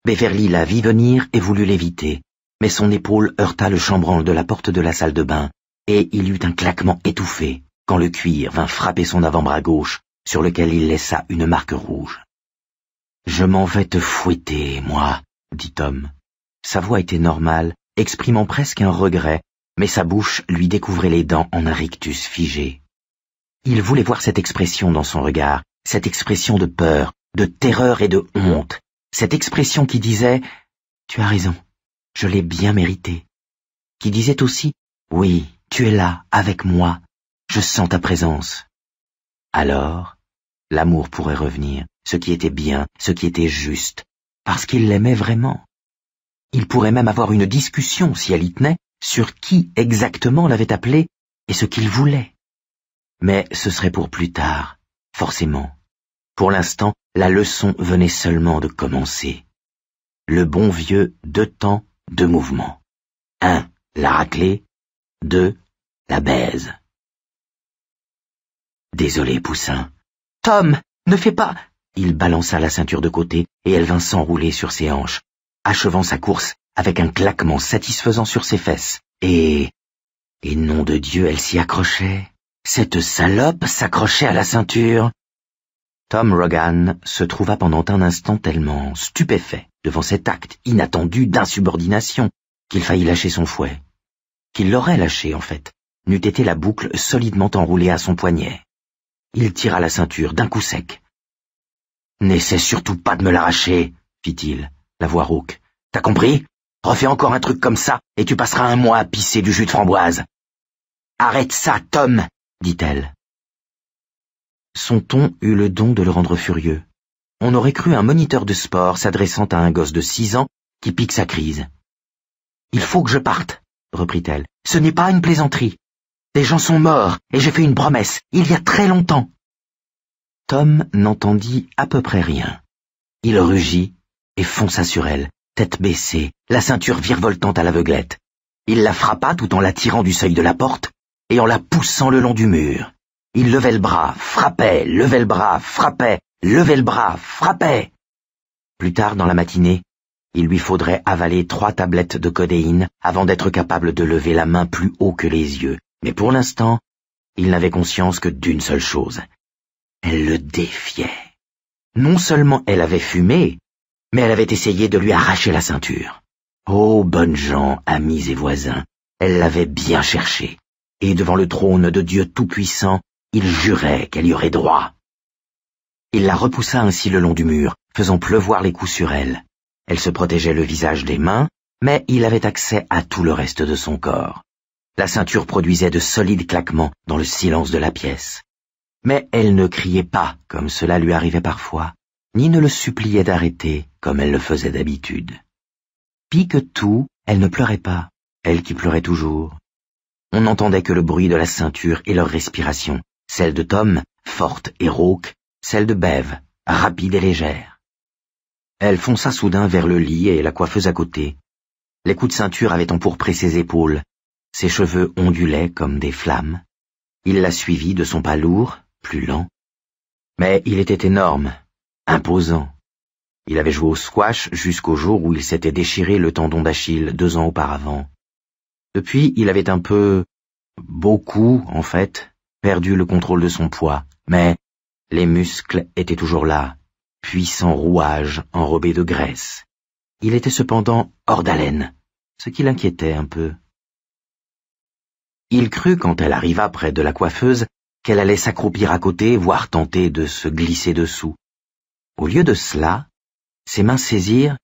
Beverly la vit venir et voulut l'éviter, mais son épaule heurta le chambranle de la porte de la salle de bain, et il eut un claquement étouffé quand le cuir vint frapper son avant-bras gauche, sur lequel il laissa une marque rouge. « Je m'en vais te fouetter, moi, » dit Tom. Sa voix était normale, exprimant presque un regret, mais sa bouche lui découvrait les dents en un rictus figé. Il voulait voir cette expression dans son regard, cette expression de peur, de terreur et de honte, cette expression qui disait « Tu as raison, je l'ai bien mérité », qui disait aussi « Oui, tu es là, avec moi, je sens ta présence ». Alors, l'amour pourrait revenir, ce qui était bien, ce qui était juste, parce qu'il l'aimait vraiment. Il pourrait même avoir une discussion, si elle y tenait, sur qui exactement l'avait appelé et ce qu'il voulait. Mais ce serait pour plus tard, forcément. Pour l'instant, la leçon venait seulement de commencer. Le bon vieux 2 temps, 2 mouvements. 1, la raclée. 2, la baise. Désolé, Poussin. Tom, ne fais pas... Il balança la ceinture de côté et elle vint s'enrouler sur ses hanches, achevant sa course avec un claquement satisfaisant sur ses fesses. Et nom de Dieu, elle s'y accrochait. Cette salope s'accrochait à la ceinture. Tom Rogan se trouva pendant un instant tellement stupéfait devant cet acte inattendu d'insubordination qu'il faillit lâcher son fouet. Qu'il l'aurait lâché, en fait, n'eût été la boucle solidement enroulée à son poignet. Il tira la ceinture d'un coup sec. « N'essaie surtout pas de me l'arracher, » fit-il, la voix rauque. « T'as compris? Refais encore un truc comme ça et tu passeras un mois à pisser du jus de framboise. »« Arrête ça, Tom !» dit-elle. Son ton eut le don de le rendre furieux. On aurait cru un moniteur de sport s'adressant à un gosse de 6 ans qui pique sa crise. « Il faut que je parte, » reprit-elle. « Ce n'est pas une plaisanterie. Des gens sont morts et j'ai fait une promesse, il y a très longtemps. » Tom n'entendit à peu près rien. Il rugit et fonça sur elle, tête baissée, la ceinture virevoltant à l'aveuglette. Il la frappa tout en la tirant du seuil de la porte et en la poussant le long du mur. Il levait le bras, frappait, levait le bras, frappait, levait le bras, frappait. Plus tard dans la matinée, Il lui faudrait avaler 3 tablettes de codéine avant d'être capable de lever la main plus haut que les yeux. Mais pour l'instant, il n'avait conscience que d'une seule chose. Elle le défiait. Non seulement elle avait fumé, mais elle avait essayé de lui arracher la ceinture. Oh, bonnes gens, amis et voisins, elle l'avait bien cherché. Et devant le trône de Dieu Tout-Puissant, il jurait qu'elle y aurait droit. Il la repoussa ainsi le long du mur, faisant pleuvoir les coups sur elle. Elle se protégeait le visage des mains, mais il avait accès à tout le reste de son corps. La ceinture produisait de solides claquements dans le silence de la pièce. Mais elle ne criait pas, comme cela lui arrivait parfois, ni ne le suppliait d'arrêter, comme elle le faisait d'habitude. Pis que tout, elle ne pleurait pas, elle qui pleurait toujours. On n'entendait que le bruit de la ceinture et leur respiration, celle de Tom, forte et rauque, celle de Bev, rapide et légère. Elle fonça soudain vers le lit et la coiffeuse à côté. Les coups de ceinture avaient empourpré ses épaules, ses cheveux ondulaient comme des flammes. Il la suivit de son pas lourd, plus lent. Mais il était énorme, imposant. Il avait joué au squash jusqu'au jour où il s'était déchiré le tendon d'Achille 2 ans auparavant. Depuis, il avait beaucoup, en fait, perdu le contrôle de son poids, mais les muscles étaient toujours là, puissants rouages enrobés de graisse. Il était cependant hors d'haleine, ce qui l'inquiétait un peu. Il crut, quand elle arriva près de la coiffeuse, qu'elle allait s'accroupir à côté, voire tenter de se glisser dessous. Au lieu de cela, ses mains saisirent,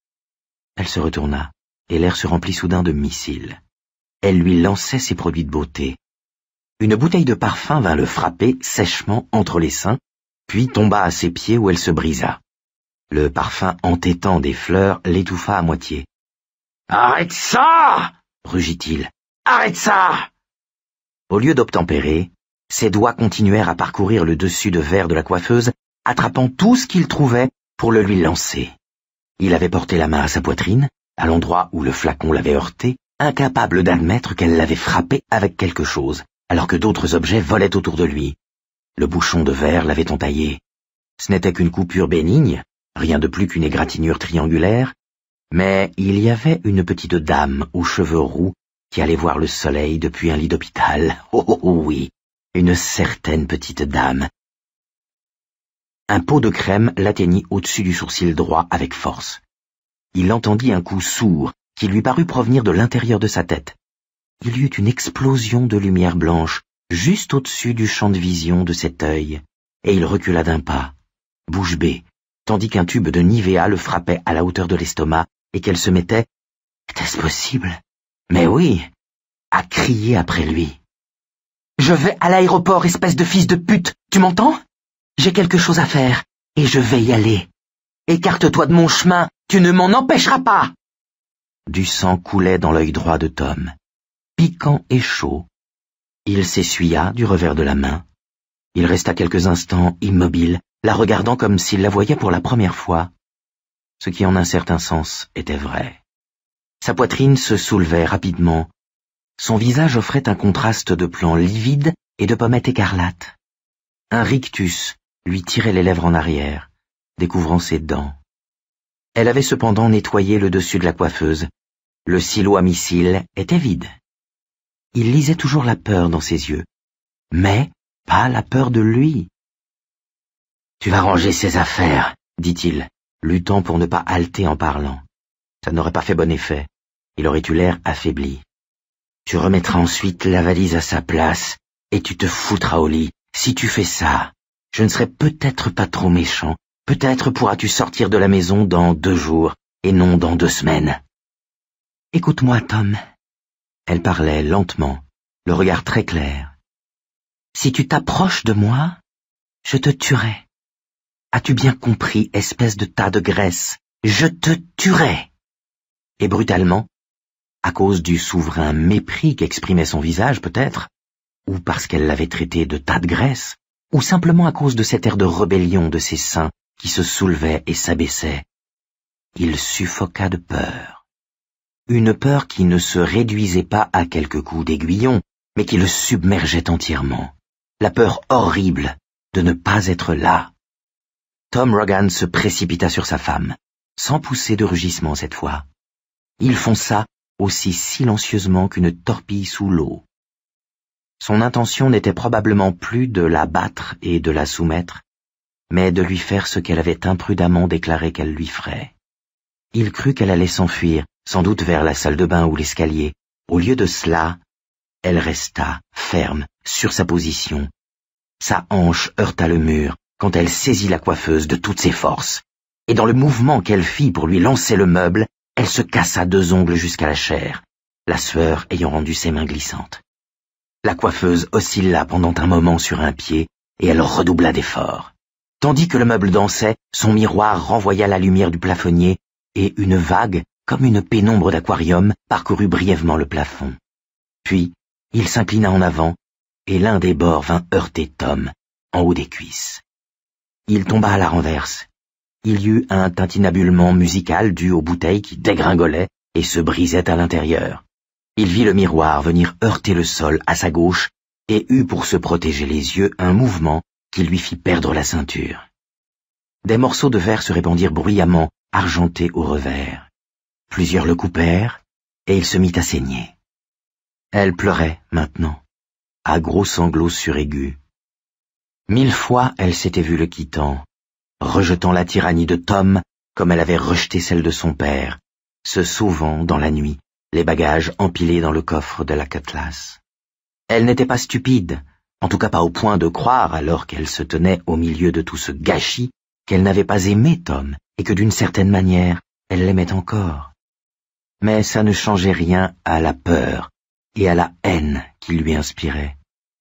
elle se retourna, et l'air se remplit soudain de missiles. Elle lui lançait ses produits de beauté. Une bouteille de parfum vint le frapper sèchement entre les seins, puis tomba à ses pieds où elle se brisa. Le parfum entêtant des fleurs l'étouffa à moitié. « Arrête ça !» rugit-il. « Arrête ça !» Au lieu d'obtempérer, ses doigts continuèrent à parcourir le dessus de verre de la coiffeuse, attrapant tout ce qu'il trouvait pour le lui lancer. Il avait porté la main à sa poitrine, à l'endroit où le flacon l'avait heurté, incapable d'admettre qu'elle l'avait frappé avec quelque chose, alors que d'autres objets volaient autour de lui. Le bouchon de verre l'avait entaillé. Ce n'était qu'une coupure bénigne, rien de plus qu'une égratignure triangulaire, mais il y avait une petite dame aux cheveux roux qui allait voir le soleil depuis un lit d'hôpital. Oh oui, une certaine petite dame. Un pot de crème l'atteignit au-dessus du sourcil droit avec force. Il entendit un coup sourd qui lui parut provenir de l'intérieur de sa tête. Il y eut une explosion de lumière blanche juste au-dessus du champ de vision de cet œil, et il recula d'un pas, bouche bée, tandis qu'un tube de Nivea le frappait à la hauteur de l'estomac et qu'elle se mettait, était-ce possible? Mais oui, à crier après lui. « Je vais à l'aéroport, espèce de fils de pute, tu m'entends? J'ai quelque chose à faire, et je vais y aller. Écarte-toi de mon chemin, tu ne m'en empêcheras pas !» Du sang coulait dans l'œil droit de Tom. Piquant et chaud, il s'essuya du revers de la main. Il resta quelques instants immobile, la regardant comme s'il la voyait pour la première fois, ce qui en un certain sens était vrai. Sa poitrine se soulevait rapidement. Son visage offrait un contraste de plans livides et de pommettes écarlates. Un rictus lui tirait les lèvres en arrière, découvrant ses dents. Elle avait cependant nettoyé le dessus de la coiffeuse. Le silo à missiles était vide. Il lisait toujours la peur dans ses yeux, mais pas la peur de lui. « Tu vas ranger ses affaires, » dit-il, luttant pour ne pas halter en parlant. Ça n'aurait pas fait bon effet. Il aurait eu l'air affaibli. « Tu remettras ensuite la valise à sa place, et tu te foutras au lit. Si tu fais ça, je ne serai peut-être pas trop méchant. Peut-être pourras-tu sortir de la maison dans 2 jours, et non dans 2 semaines. » « Écoute-moi, Tom. » Elle parlait lentement, le regard très clair. « Si tu t'approches de moi, je te tuerai. As-tu bien compris, espèce de tas de graisse? Je te tuerai !» Et brutalement, à cause du souverain mépris qu'exprimait son visage peut-être, ou parce qu'elle l'avait traité de tas de graisse, ou simplement à cause de cet air de rébellion de ses seins qui se soulevaient et s'abaissaient, il suffoqua de peur. Une peur qui ne se réduisait pas à quelques coups d'aiguillon, mais qui le submergeait entièrement. La peur horrible de ne pas être là. Tom Rogan se précipita sur sa femme. sans pousser de rugissement cette fois. Il fonça aussi silencieusement qu'une torpille sous l'eau. Son intention n'était probablement plus de la battre et de la soumettre, mais de lui faire ce qu'elle avait imprudemment déclaré qu'elle lui ferait. Il crut qu'elle allait s'enfuir, sans doute vers la salle de bain ou l'escalier. Au lieu de cela, elle resta ferme sur sa position. Sa hanche heurta le mur quand elle saisit la coiffeuse de toutes ses forces, et dans le mouvement qu'elle fit pour lui lancer le meuble, elle se cassa 2 ongles jusqu'à la chair, la sueur ayant rendu ses mains glissantes. La coiffeuse oscilla pendant un moment sur un pied, et elle redoubla d'efforts. Tandis que le meuble dansait, son miroir renvoya la lumière du plafonnier, et une vague, comme une pénombre d'aquarium, parcourut brièvement le plafond. Puis, il s'inclina en avant, et l'un des bords vint heurter Tom, en haut des cuisses. Il tomba à la renverse. Il y eut un tintinabulement musical dû aux bouteilles qui dégringolaient et se brisaient à l'intérieur. Il vit le miroir venir heurter le sol à sa gauche et eut pour se protéger les yeux un mouvement qui lui fit perdre la ceinture. Des morceaux de verre se répandirent bruyamment, argentés au revers. Plusieurs le coupèrent, et il se mit à saigner. Elle pleurait, maintenant, à gros sanglots suraigus. 1000 fois elle s'était vue le quittant, rejetant la tyrannie de Tom comme elle avait rejeté celle de son père, se sauvant dans la nuit, les bagages empilés dans le coffre de la Cutlass. Elle n'était pas stupide, en tout cas pas au point de croire, alors qu'elle se tenait au milieu de tout ce gâchis, qu'elle n'avait pas aimé Tom, et que d'une certaine manière, elle l'aimait encore. Mais ça ne changeait rien à la peur et à la haine qu'il lui inspirait,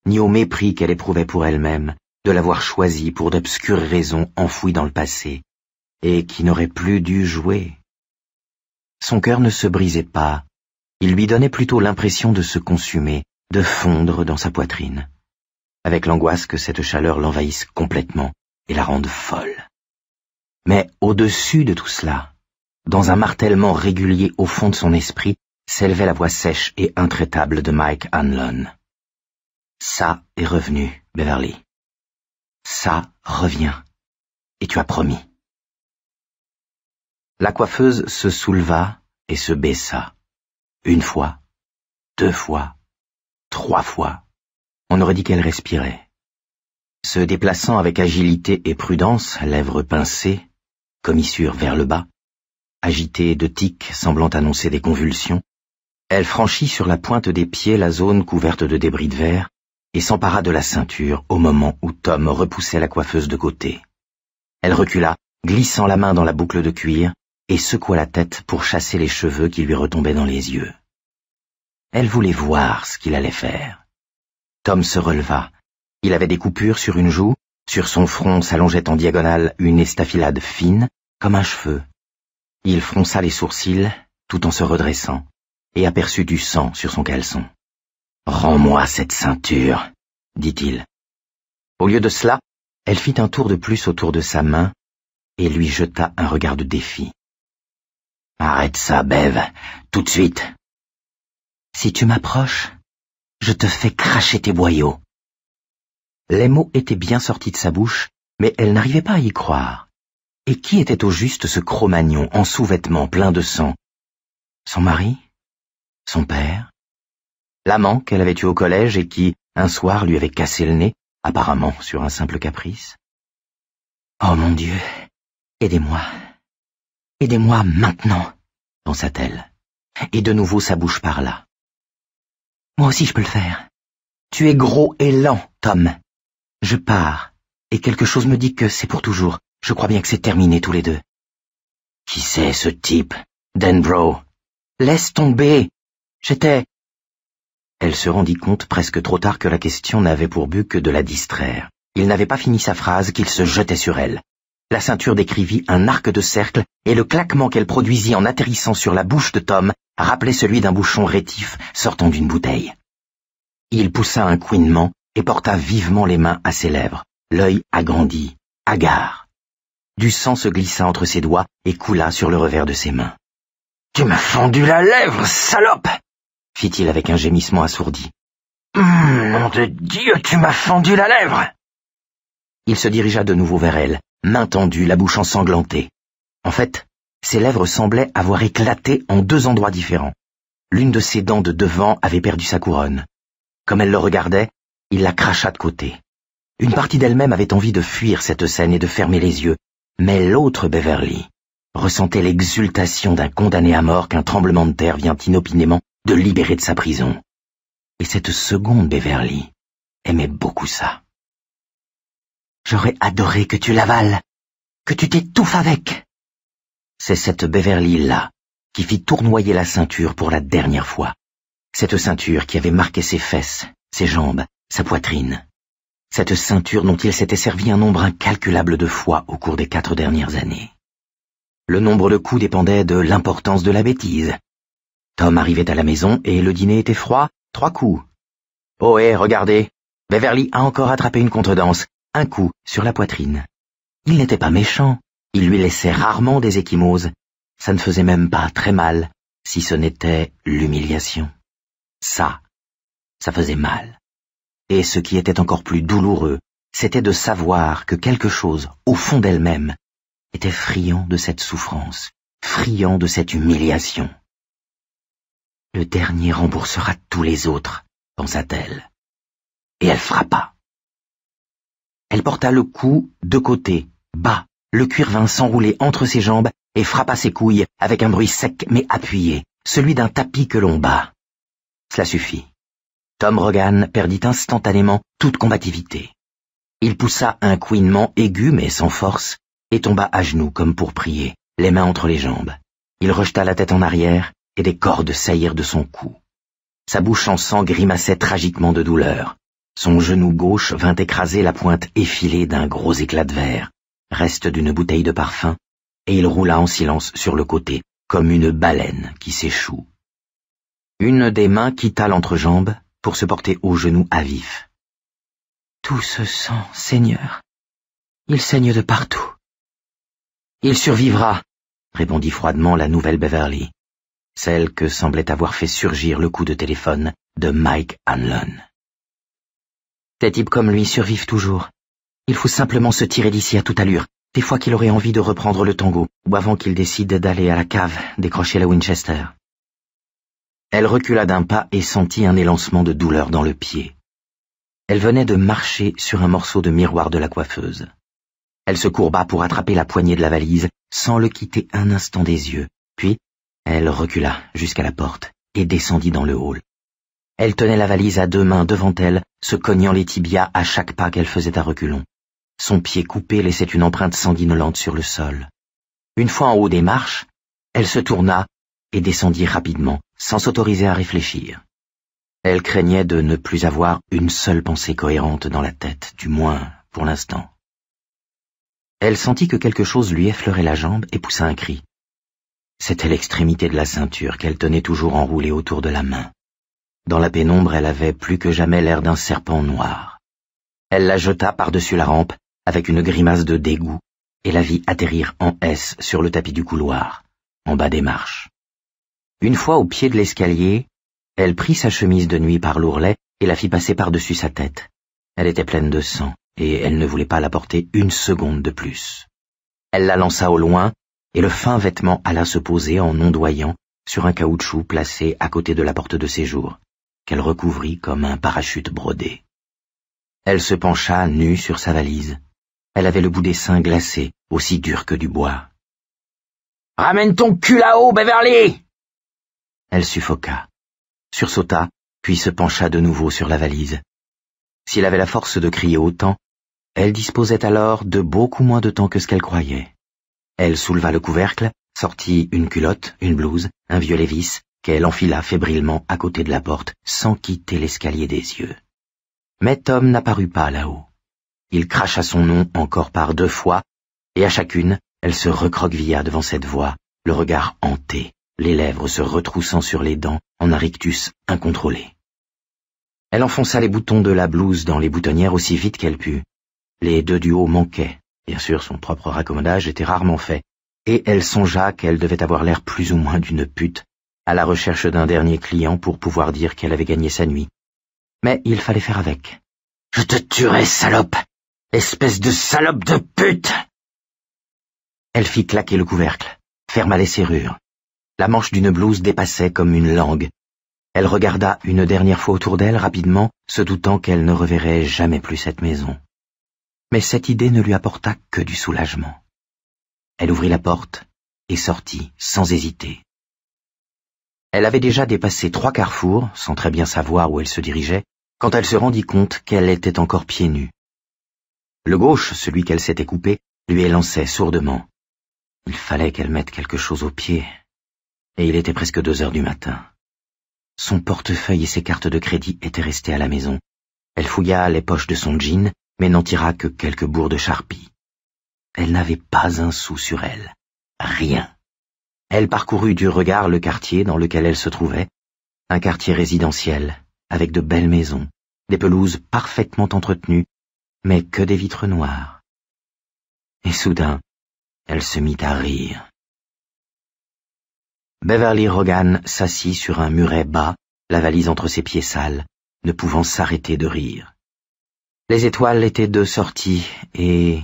ni au mépris qu'elle éprouvait pour elle-même, de l'avoir choisi pour d'obscures raisons enfouies dans le passé, et qui n'aurait plus dû jouer. Son cœur ne se brisait pas, il lui donnait plutôt l'impression de se consumer, de fondre dans sa poitrine, avec l'angoisse que cette chaleur l'envahisse complètement et la rende folle. Mais au-dessus de tout cela, dans un martèlement régulier au fond de son esprit, s'élevait la voix sèche et intraitable de Mike Hanlon. Ça est revenu, Beverly. Ça revient. Et tu as promis. La coiffeuse se souleva et se baissa. 1 fois, 2 fois, 3 fois. On aurait dit qu'elle respirait. Se déplaçant avec agilité et prudence, lèvres pincées, commissure vers le bas, agitée de tics semblant annoncer des convulsions, elle franchit sur la pointe des pieds la zone couverte de débris de verre et s'empara de la ceinture au moment où Tom repoussait la coiffeuse de côté. Elle recula, glissant la main dans la boucle de cuir, et secoua la tête pour chasser les cheveux qui lui retombaient dans les yeux. Elle voulait voir ce qu'il allait faire. Tom se releva. Il avait des coupures sur une joue, sur son front s'allongeait en diagonale une estafilade fine, comme un cheveu. Il fronça les sourcils, tout en se redressant, et aperçut du sang sur son caleçon. « Rends-moi cette ceinture », dit-il. Au lieu de cela, elle fit un tour de plus autour de sa main et lui jeta un regard de défi. « Arrête ça, Bev, tout de suite. Si tu m'approches, je te fais cracher tes boyaux. » Les mots étaient bien sortis de sa bouche, mais elle n'arrivait pas à y croire. Et qui était au juste ce Cro-Magnon en sous-vêtements plein de sang? Son mari? Son père? L'amant qu'elle avait eu au collège et qui, un soir, lui avait cassé le nez, apparemment sur un simple caprice? Oh mon Dieu, aidez-moi. Aidez-moi maintenant, pensa-t-elle. Et de nouveau sa bouche parla. Moi aussi je peux le faire. Tu es gros et lent, Tom. Je pars, et quelque chose me dit que c'est pour toujours. Je crois bien que c'est terminé tous les deux. Qui c'est ce type, Denbrough? Laisse tomber. J'étais... Elle se rendit compte presque trop tard que la question n'avait pour but que de la distraire. Il n'avait pas fini sa phrase qu'il se jetait sur elle. La ceinture décrivit un arc de cercle et le claquement qu'elle produisit en atterrissant sur la bouche de Tom rappelait celui d'un bouchon rétif sortant d'une bouteille. Il poussa un couinement et porta vivement les mains à ses lèvres, l'œil agrandi, hagard. Du sang se glissa entre ses doigts et coula sur le revers de ses mains. « Tu m'as fendu la lèvre, salope !» fit-il avec un gémissement assourdi. « Nom de Dieu, tu m'as fendu la lèvre !» Il se dirigea de nouveau vers elle, main tendue, la bouche ensanglantée. En fait, ses lèvres semblaient avoir éclaté en 2 endroits différents. L'une de ses dents de devant avait perdu sa couronne. Comme elle le regardait, il la cracha de côté. Une partie d'elle-même avait envie de fuir cette scène et de fermer les yeux, mais l'autre Beverly ressentait l'exultation d'un condamné à mort qu'un tremblement de terre vient inopinément de libérer de sa prison. Et cette seconde Beverly aimait beaucoup ça. « J'aurais adoré que tu l'avales, que tu t'étouffes avec. » C'est cette Beverly-là qui fit tournoyer la ceinture pour la dernière fois. Cette ceinture qui avait marqué ses fesses, ses jambes, sa poitrine. Cette ceinture dont il s'était servi un nombre incalculable de fois au cours des 4 dernières années. Le nombre de coups dépendait de l'importance de la bêtise. Tom arrivait à la maison et le dîner était froid, 3 coups. Oh regardez, Beverly a encore attrapé une contredanse, un coup sur la poitrine. Il n'était pas méchant, il lui laissait rarement des ecchymoses. Ça ne faisait même pas très mal, si ce n'était l'humiliation. Ça faisait mal. Et ce qui était encore plus douloureux, c'était de savoir que quelque chose, au fond d'elle-même, était friand de cette souffrance, friand de cette humiliation. Le dernier remboursera tous les autres, pensa-t-elle. Et elle frappa. Elle porta le cou de côté, bas, le cuir vint s'enrouler entre ses jambes et frappa ses couilles avec un bruit sec mais appuyé, celui d'un tapis que l'on bat. Cela suffit. Tom Rogan perdit instantanément toute combativité. Il poussa un couinement aigu mais sans force, et tomba à genoux comme pour prier, les mains entre les jambes. Il rejeta la tête en arrière, et des cordes saillirent de son cou. Sa bouche en sang grimaçait tragiquement de douleur. Son genou gauche vint écraser la pointe effilée d'un gros éclat de verre, reste d'une bouteille de parfum, et il roula en silence sur le côté, comme une baleine qui s'échoue. Une des mains quitta l'entrejambe pour se porter au genou à vif. « Tout ce sang, Seigneur, il saigne de partout. »« Il survivra, » répondit froidement la nouvelle Beverly, celle que semblait avoir fait surgir le coup de téléphone de Mike Hanlon. « Des types comme lui survivent toujours. Il faut simplement se tirer d'ici à toute allure, des fois qu'il aurait envie de reprendre le tango, ou avant qu'il décide d'aller à la cave décrocher la Winchester. » Elle recula d'un pas et sentit un élancement de douleur dans le pied. Elle venait de marcher sur un morceau de miroir de la coiffeuse. Elle se courba pour attraper la poignée de la valise, sans le quitter un instant des yeux, puis elle recula jusqu'à la porte et descendit dans le hall. Elle tenait la valise à 2 mains devant elle, se cognant les tibias à chaque pas qu'elle faisait à reculons. Son pied coupé laissait une empreinte sanguinolente sur le sol. Une fois en haut des marches, elle se tourna et descendit rapidement, sans s'autoriser à réfléchir. Elle craignait de ne plus avoir une seule pensée cohérente dans la tête, du moins pour l'instant. Elle sentit que quelque chose lui effleurait la jambe et poussa un cri. C'était l'extrémité de la ceinture qu'elle tenait toujours enroulée autour de la main. Dans la pénombre, elle avait plus que jamais l'air d'un serpent noir. Elle la jeta par-dessus la rampe avec une grimace de dégoût et la vit atterrir en S sur le tapis du couloir, en bas des marches. Une fois au pied de l'escalier, elle prit sa chemise de nuit par l'ourlet et la fit passer par-dessus sa tête. Elle était pleine de sang, et elle ne voulait pas la porter une seconde de plus. Elle la lança au loin, et le fin vêtement alla se poser en ondoyant sur un caoutchouc placé à côté de la porte de séjour, qu'elle recouvrit comme un parachute brodé. Elle se pencha nue sur sa valise. Elle avait le bout des seins glacé, aussi dur que du bois. « Ramène ton cul là-haut, Beverly !» Elle suffoqua, sursauta, puis se pencha de nouveau sur la valise. S'il avait la force de crier autant, elle disposait alors de beaucoup moins de temps que ce qu'elle croyait. Elle souleva le couvercle, sortit une culotte, une blouse, un vieux Lévis, qu'elle enfila fébrilement à côté de la porte, sans quitter l'escalier des yeux. Mais Tom n'apparut pas là-haut. Il cracha son nom encore par 2 fois, et à chacune, elle se recroquevilla devant cette voix, le regard hanté, les lèvres se retroussant sur les dents en un rictus incontrôlé. Elle enfonça les boutons de la blouse dans les boutonnières aussi vite qu'elle put. Les 2 du haut manquaient, bien sûr son propre raccommodage était rarement fait, et elle songea qu'elle devait avoir l'air plus ou moins d'une pute, à la recherche d'un dernier client pour pouvoir dire qu'elle avait gagné sa nuit. Mais il fallait faire avec. « Je te tuerai, salope! Espèce de salope de pute !» Elle fit claquer le couvercle, ferma les serrures. La manche d'une blouse dépassait comme une langue. Elle regarda une dernière fois autour d'elle rapidement, se doutant qu'elle ne reverrait jamais plus cette maison. Mais cette idée ne lui apporta que du soulagement. Elle ouvrit la porte et sortit sans hésiter. Elle avait déjà dépassé 3 carrefours, sans très bien savoir où elle se dirigeait, quand elle se rendit compte qu'elle était encore pieds nus. Le gauche, celui qu'elle s'était coupé, lui élançait sourdement. Il fallait qu'elle mette quelque chose au pied, et il était presque 2 heures du matin. Son portefeuille et ses cartes de crédit étaient restés à la maison. Elle fouilla les poches de son jean, mais n'en tira que quelques bourres de charpie. Elle n'avait pas un sou sur elle. Rien. Elle parcourut du regard le quartier dans lequel elle se trouvait, un quartier résidentiel, avec de belles maisons, des pelouses parfaitement entretenues, mais que des vitres noires. Et soudain, elle se mit à rire. Beverly Rogan s'assit sur un muret bas, la valise entre ses pieds sales, ne pouvant s'arrêter de rire. Les étoiles étaient de sortie, et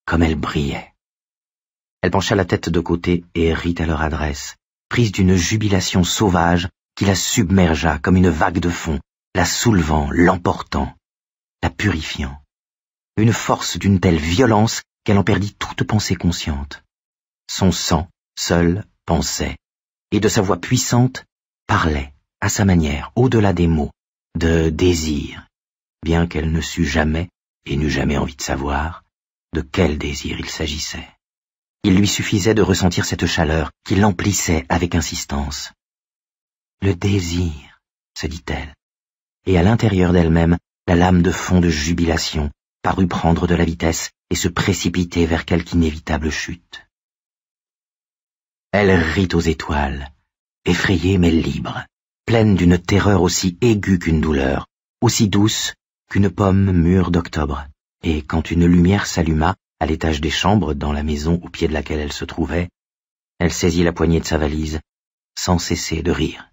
comme elles brillaient. Elle pencha la tête de côté et rit à leur adresse, prise d'une jubilation sauvage qui la submergea comme une vague de fond, la soulevant, l'emportant, la purifiant. Une force d'une telle violence qu'elle en perdit toute pensée consciente. Son sang, seul, pensait, et de sa voix puissante, parlait, à sa manière, au-delà des mots, de désir, bien qu'elle ne sût jamais, et n'eût jamais envie de savoir, de quel désir il s'agissait. Il lui suffisait de ressentir cette chaleur qui l'emplissait avec insistance. Le désir, se dit-elle, et à l'intérieur d'elle-même, la lame de fond de jubilation parut prendre de la vitesse et se précipiter vers quelque inévitable chute. Elle rit aux étoiles, effrayée mais libre, pleine d'une terreur aussi aiguë qu'une douleur, aussi douce qu'une pomme mûre d'octobre, et quand une lumière s'alluma, à l'étage des chambres, dans la maison au pied de laquelle elle se trouvait, elle saisit la poignée de sa valise, sans cesser de rire.